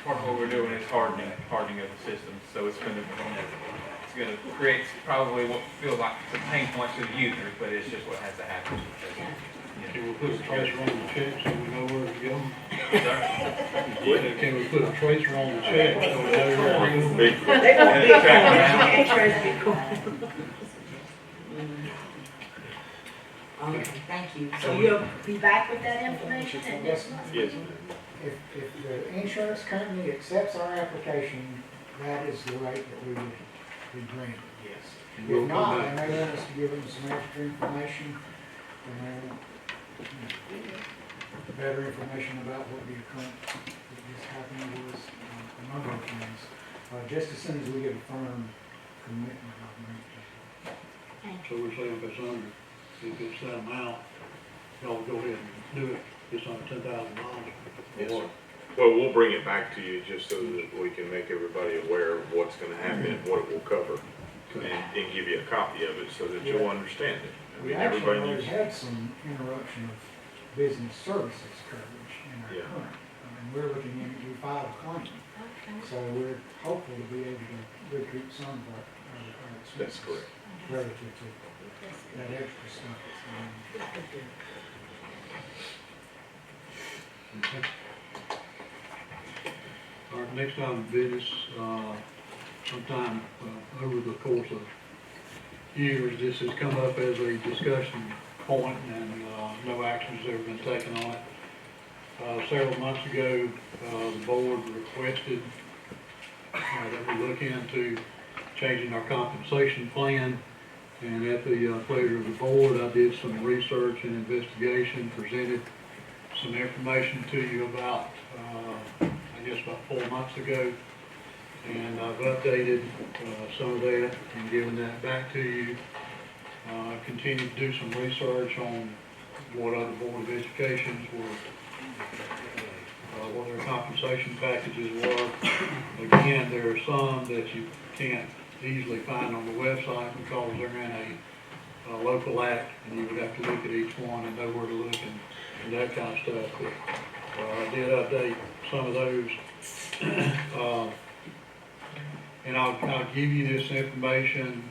Part of what we're doing is hardening of the system, so it's gonna create probably what feels like some pain points to the users, but it's just what has to happen. Can we put a tracer on the check so we know where to go? Sorry? Can we put a tracer on the check so we know where to go? They want Bitcoin, interest Bitcoin. Okay, thank you. So you'll be back with that information at next month? Yes. If the insurance company accepts our application, that is the rate that we would be granted, yes. We'll If come not, back. they may want us to give them some extra information, better information about what the occurrence that is happening was, a number of things. Just as soon as we get a firm commitment, I'll make that. So we're saying if it's under if it's that amount, y'all go ahead and do it, it's under $10,000. Yes, sir. Well, we'll bring it back to you just so that we can make everybody aware of what's gonna happen and what it will cover. And give you a copy of it so that you'll understand it. I We mean, actually everybody already needs. had some interruption of business services coverage in our Yeah. current. I mean, we're looking in, we filed a claim, so we're hopeful to be able to recoup some of our expenses. That's correct. Relative to that extra stuff that's going on. Okay. Our next item of business, sometime over the course of years, this has come up as a discussion point, and no action has ever been taken on it. Several months ago, the board requested that we look into changing our compensation plan, and at the pleasure of the board, I did some research and investigation, presented some information to you about, I guess about 4 months ago, and I've updated some of that and given that back to you. Continued to do some research on what other Board of Educations were, what their compensation packages were. Again, there are some that you can't easily find on the website because they're in a local act, and you would have to look at each one and know where to look and that kind of stuff. But I did update some of those. And I'll give you this information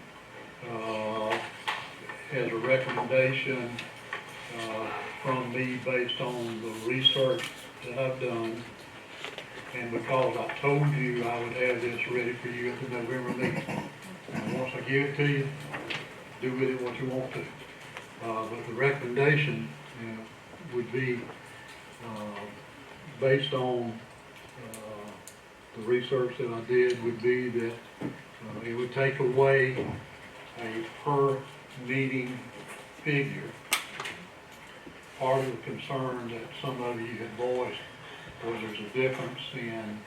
as a recommendation from me based on the research that I've done. And because I told you I would have this ready for you at the November meeting. And once I give it to you, do with it what you want to. But the recommendation would be based on the research that I did, would be that it would take away a per meeting figure. Part of the concern that some of you had voiced was there's a difference in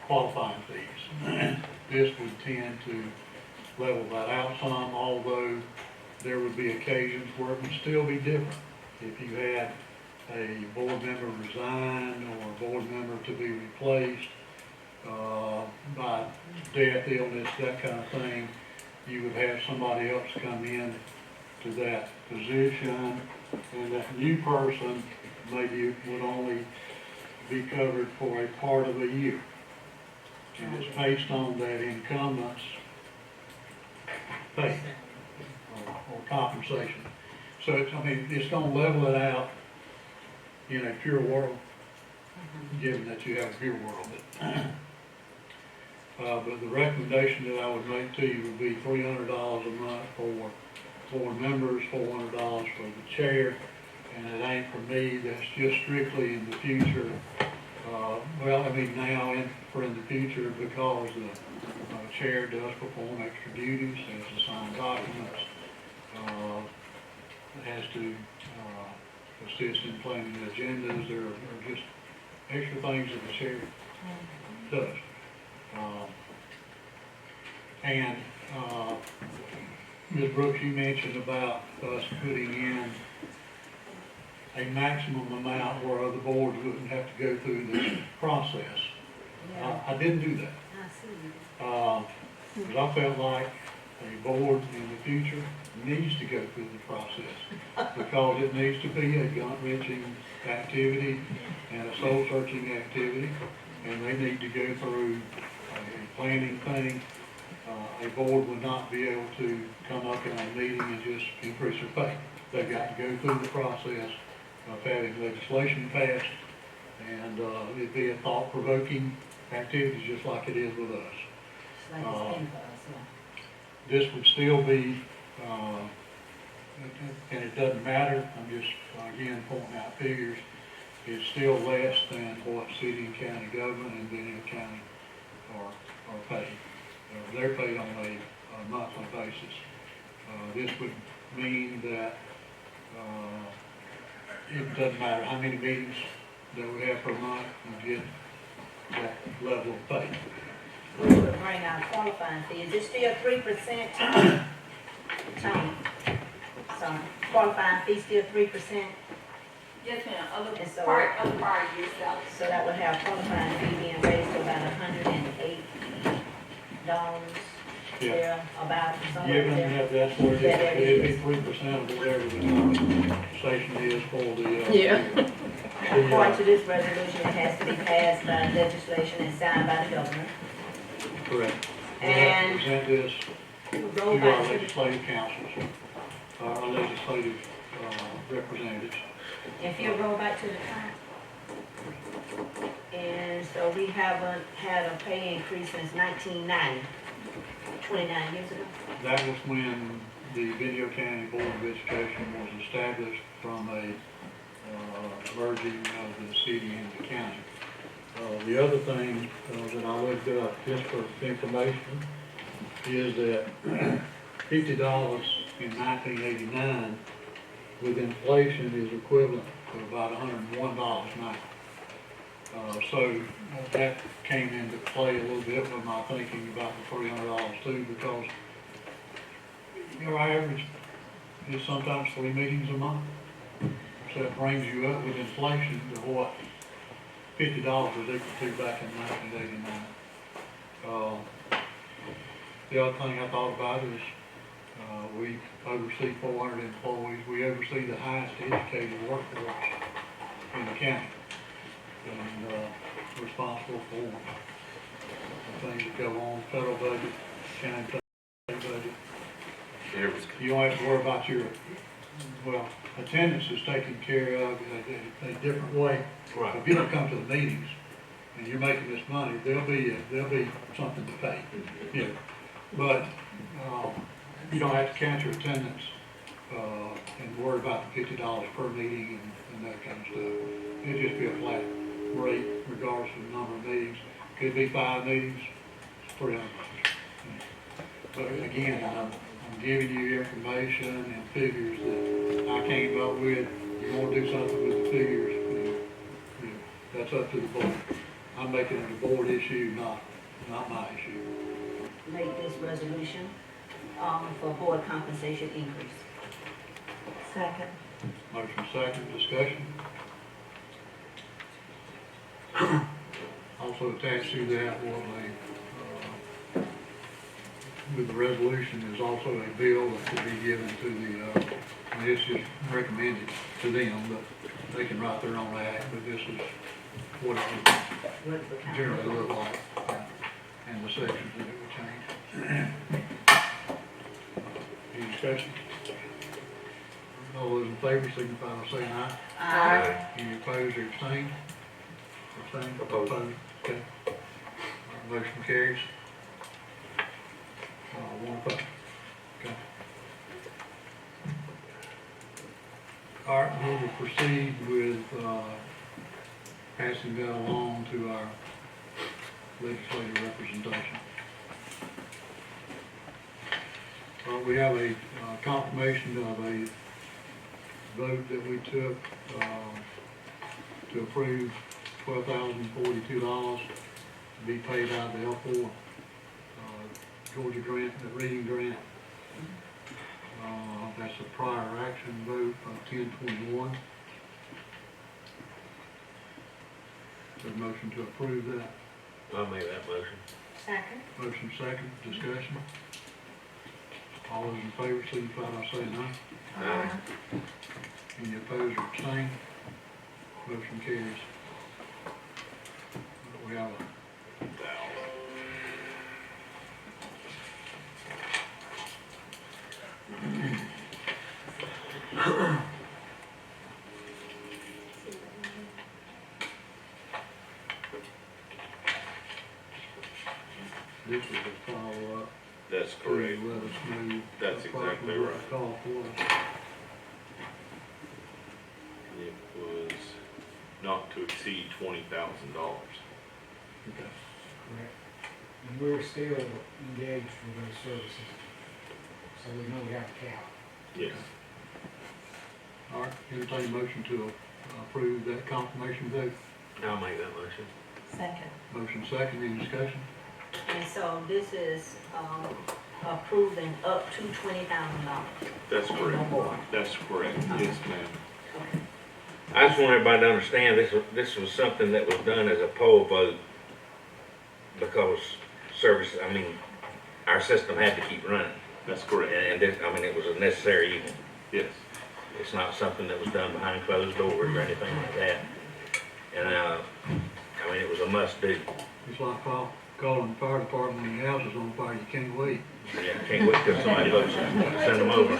qualifying fees. This would tend to level that out some, although there would be occasions where it would still be different. If you had a board member resign or a board member to be replaced by death, illness, that kind of thing, you would have somebody else come in to that position, and that new person maybe would only be covered for a part of a year. And it's based on that incumbent's pay or compensation. So it's, I mean, it's gonna level it out in a pure world, given that you have a pure world. But the recommendation that I would make to you would be $300 a month for board members, $400 for the chair, and it ain't for me, that's just strictly in the future. Well, I mean now and for in the future, because the chair does perform extra duties, has to sign documents, has to assist in planning agendas. There are just extra things that the chair does. And Ms. Brooks, you mentioned about us putting in a maximum amount where other boards wouldn't have to go through this process. I didn't do that. Because I felt like a board in the future needs to go through the process, because it needs to be a gut-wrenching activity and a soul-searching activity, and they need to go through a planning thing. A board would not be able to come up in a meeting and just increase their pay. They've got to go through the process of having legislation passed, and it'd be a thought-provoking activity just like it is with us. This would still be, and it doesn't matter, I'm just, again, pointing out figures, it's still less than what city and county government and Bentonville County are paid. They're paid on a monthly basis. This would mean that it doesn't matter how many meetings that we have per month, we get that level of pay. We would bring our qualifying fee, is it still 3%, Tony? sorry, qualifying fee still 3%, Yes, ma'am, other And so- other prior years, salary. so that would have qualifying fee being raised to about $108. Yeah. There, about somewhere Given there. that that's what it That is, it it'd be is. 3% of whatever the compensation is for the, Yeah. According to this resolution, it has to be passed by legislation and signed by the governor. correct. We'll have to And present this roll to our back to the legislative councils, our legislative representatives. If you roll back to the top. And so we haven't had a pay increase since 1990, 29 years ago. That was when the Video County Board of Education was established from a merging of the city and the county. The other thing that I looked up just for information is that $50 in 1989 with inflation is equivalent to about $101 now. So that came into play a little bit with my thinking about the $300 too, because our average is sometimes 3 meetings a month. So it brings you up with inflation to what $50 was equal to back in 1989. The other thing I thought about is we oversee 400 employees. We oversee the highest educated workforce in the county. And responsible for the things that go on, federal budget, county budget. You don't have to worry about your, well, attendance is taken care of in a different way. Right. If you don't come to the meetings and you're making this money, there'll be something to pay. Yeah. But you don't have to count your attendance and worry about the $50 per meeting and that kind of stuff. It'll just be a flat rate regardless of the number of meetings. Could be 5 meetings, it's $300. But again, I'm giving you information and figures that I came up with. You want to do something with the figures, that's up to the board. I'm making it a board issue, not my issue. Make this resolution for board compensation increase. Second. Motion second, discussion. Also attached to that was with the resolution is also a bill that could be given to the, and it's just recommended to them, but they can write their own act, but this is what it would generally look like, and the sections that it would change. Any discussion? All those in favor signify by saying aye. Aye. Any opposed or abstained? Abstained? Opposed. Okay. Motion carries. One opposed. Okay. All right, we will proceed with, passing that along to our legislative representation. We have a confirmation of a vote that we took to approve $12,042 to be paid out of the L4 Georgia grant, the reading grant. That's a prior action vote of 1021. There's a motion to approve that. I'll make that motion. Second. Motion second, discussion. All those in favor, signify by saying aye. Aye. Any opposed or abstained? Motion carries. We have a this is a follow-up. That's to correct. Let us know. That's exactly approximately what right. the call for. It was not to exceed $20,000. Okay. Correct. And we're still engaged with those services, so we know we have a cap. Yes. All right, entertain a motion to approve that confirmation vote. I'll make that motion. Second. Motion second, any discussion? And so this is, approving up to $20,000. That's No correct. more. That's correct. Yes, ma'am. I just want everybody to understand, this was something that was done as a poll vote because our system had to keep running. That's correct. And this, it was a necessary evil. Yes. It's not something that was done behind closed doors or anything like that. And, it was a must do. It's like calling the fire department when your house is on fire, you can't wait. Yeah, can't wait till somebody votes, send them over.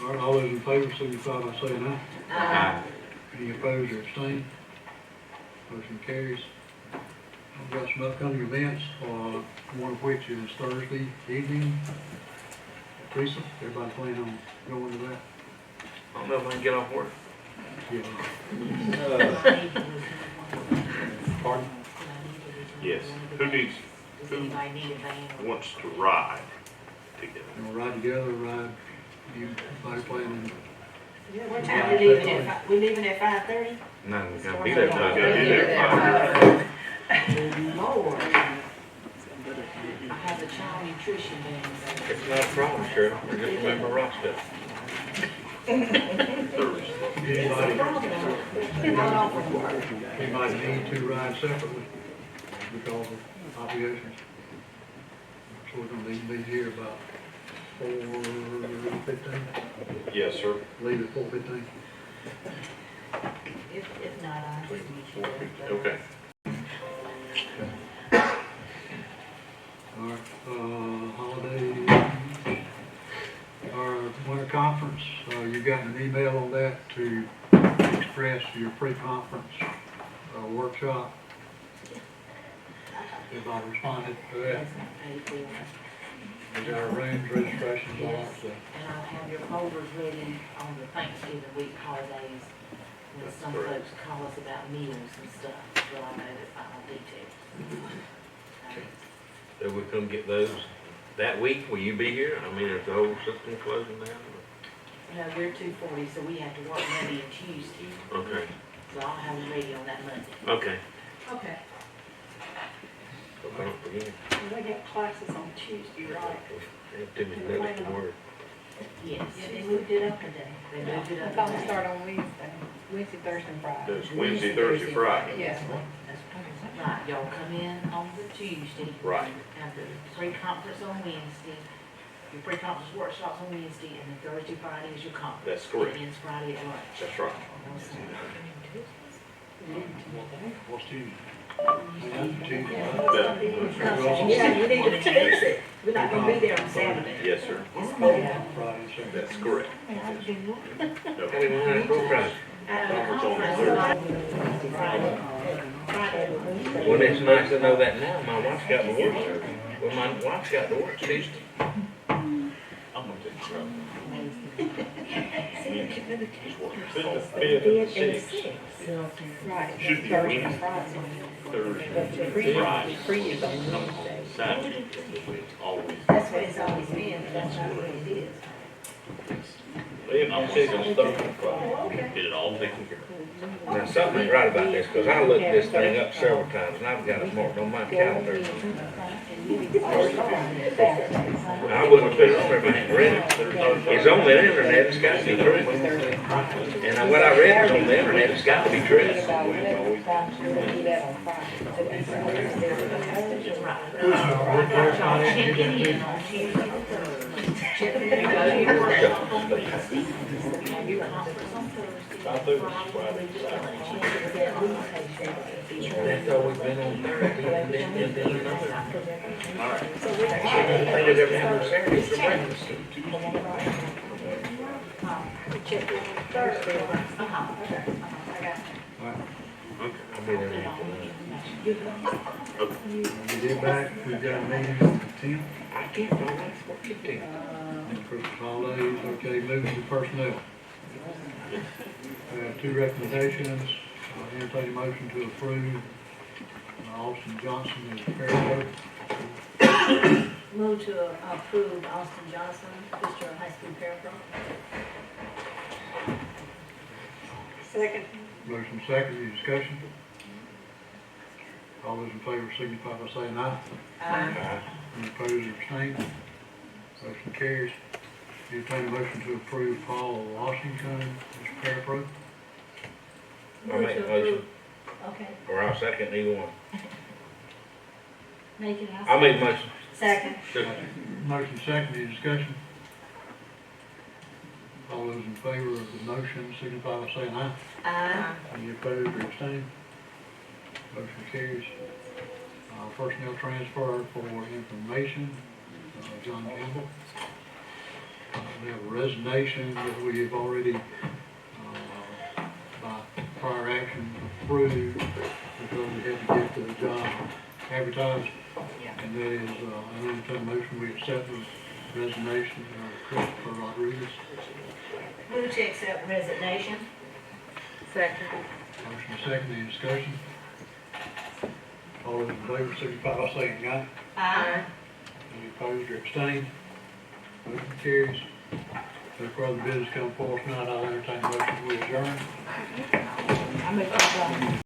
All right, all those in favor, signify by saying aye. Aye. Any opposed or abstained? Motion carries. I've got some upcoming events, one of which is Thursday evening. Teresa, everybody planning on going to that? I don't know if I can get off work. Yeah. Pardon? Yes. Who wants to ride together? You wanna ride together, ride, everybody planning? What time we leaving at, we leaving at 5:30? No, we gotta be there. Gotta be there. Lord. I have a child nutrition day. It's not a problem, Cheryl. We're just remember Rossville. Anybody need to ride separately because of obligations? So we're gonna need to be here about 4:15, Yes, sir. leave at 4:15. If not, I'll just meet you. Okay. All right, holiday, our winter conference, you got an email on that to express your pre-conference, workshop. Everybody responded to that. We got our rooms, registrations, all that stuff. And I'll have your folders ready on the Thanksgiving week holidays, when That's some correct. folks call us about meals and stuff, so I know the final details. So we come get those that week. Will you be here? Is the whole system closing down? No, we're 240, so we have to work Monday and Tuesday, Okay, so I'll have them ready on that Monday. okay. Okay. So I don't forget. We got classes on Tuesday, right? They have too many minutes to work. Yes. Yeah, they moved it up a day. They moved it I up. thought we today. start on Wednesday, Thursday, and Friday. That's Wednesday, Thursday, Friday. Yes. Right, y'all come in on the Tuesday. Right. Have the pre-conference on Wednesday, your pre-conference workshops on Wednesday, and then Thursday, Friday is your conference. That's correct. It ends Friday at lunch. That's right. What's Tuesday? Yeah, you need to fix it. We're not gonna be there on Saturday. Yes, sir. It's cold out. Friday, Saturday. That's correct. Tell me when I go Friday. Conference on Thursday. Well, it's nice to know that now. My wife's got to work. Well, my wife's got to work Tuesday. I'm gonna take trouble. Fifth and sixth. Right. Should be Thursday, Wednesday, Friday. Thursday, Friday. Free is on Wednesday. Saturday, always. That's what it's always been, but that's not what it is. Fifth and sixth is Thursday, Friday. Get it all taken care of. Now, something ain't right about this, because I looked this thing up several times, and I've got it marked on my calendar. I wouldn't have put it on there if I hadn't read it. It's on the internet, it's got to be true. And what I read was on the internet, it's got to be true. That's always been on Thursday, and then another. All right. I don't think it ever happened Saturday for breakfast. I'll be there in the afternoon. When we get back, we've got a meeting on the 10th. I can't find that for 15. Christmas holidays, okay, moving to personnel. We have two recommendations, entertain a motion to approve Austin Johnson as paralegal. Move to approve Austin Johnson, Fitzgerald High School paraprofessional. Second. Motion second, any discussion? All All those in favor signify by saying aye. Aye. Any opposed or abstained? Motion carries. Entertain a motion to approve Paul Washington as parapro. I'll make a motion, Okay, or I'll second either one. make it. I'll make a motion. Second. Motion second, any discussion? All those in favor of the motion signify by saying aye. Aye. Any opposed or abstained? Motion carries. Personnel transfer for information, John Campbell. We have a resignation that we have already, by prior action approved, because we had to get the job advertised. And that is, I entertain a motion, we accept the resignation of Christopher Rodriguez. Move to accept resignation. Second. Motion second, any discussion? All those in favor signify by saying aye. Aye. Any opposed or abstained? Motion carries. No further business come forth tonight, I'll entertain a motion to adjourn. I make a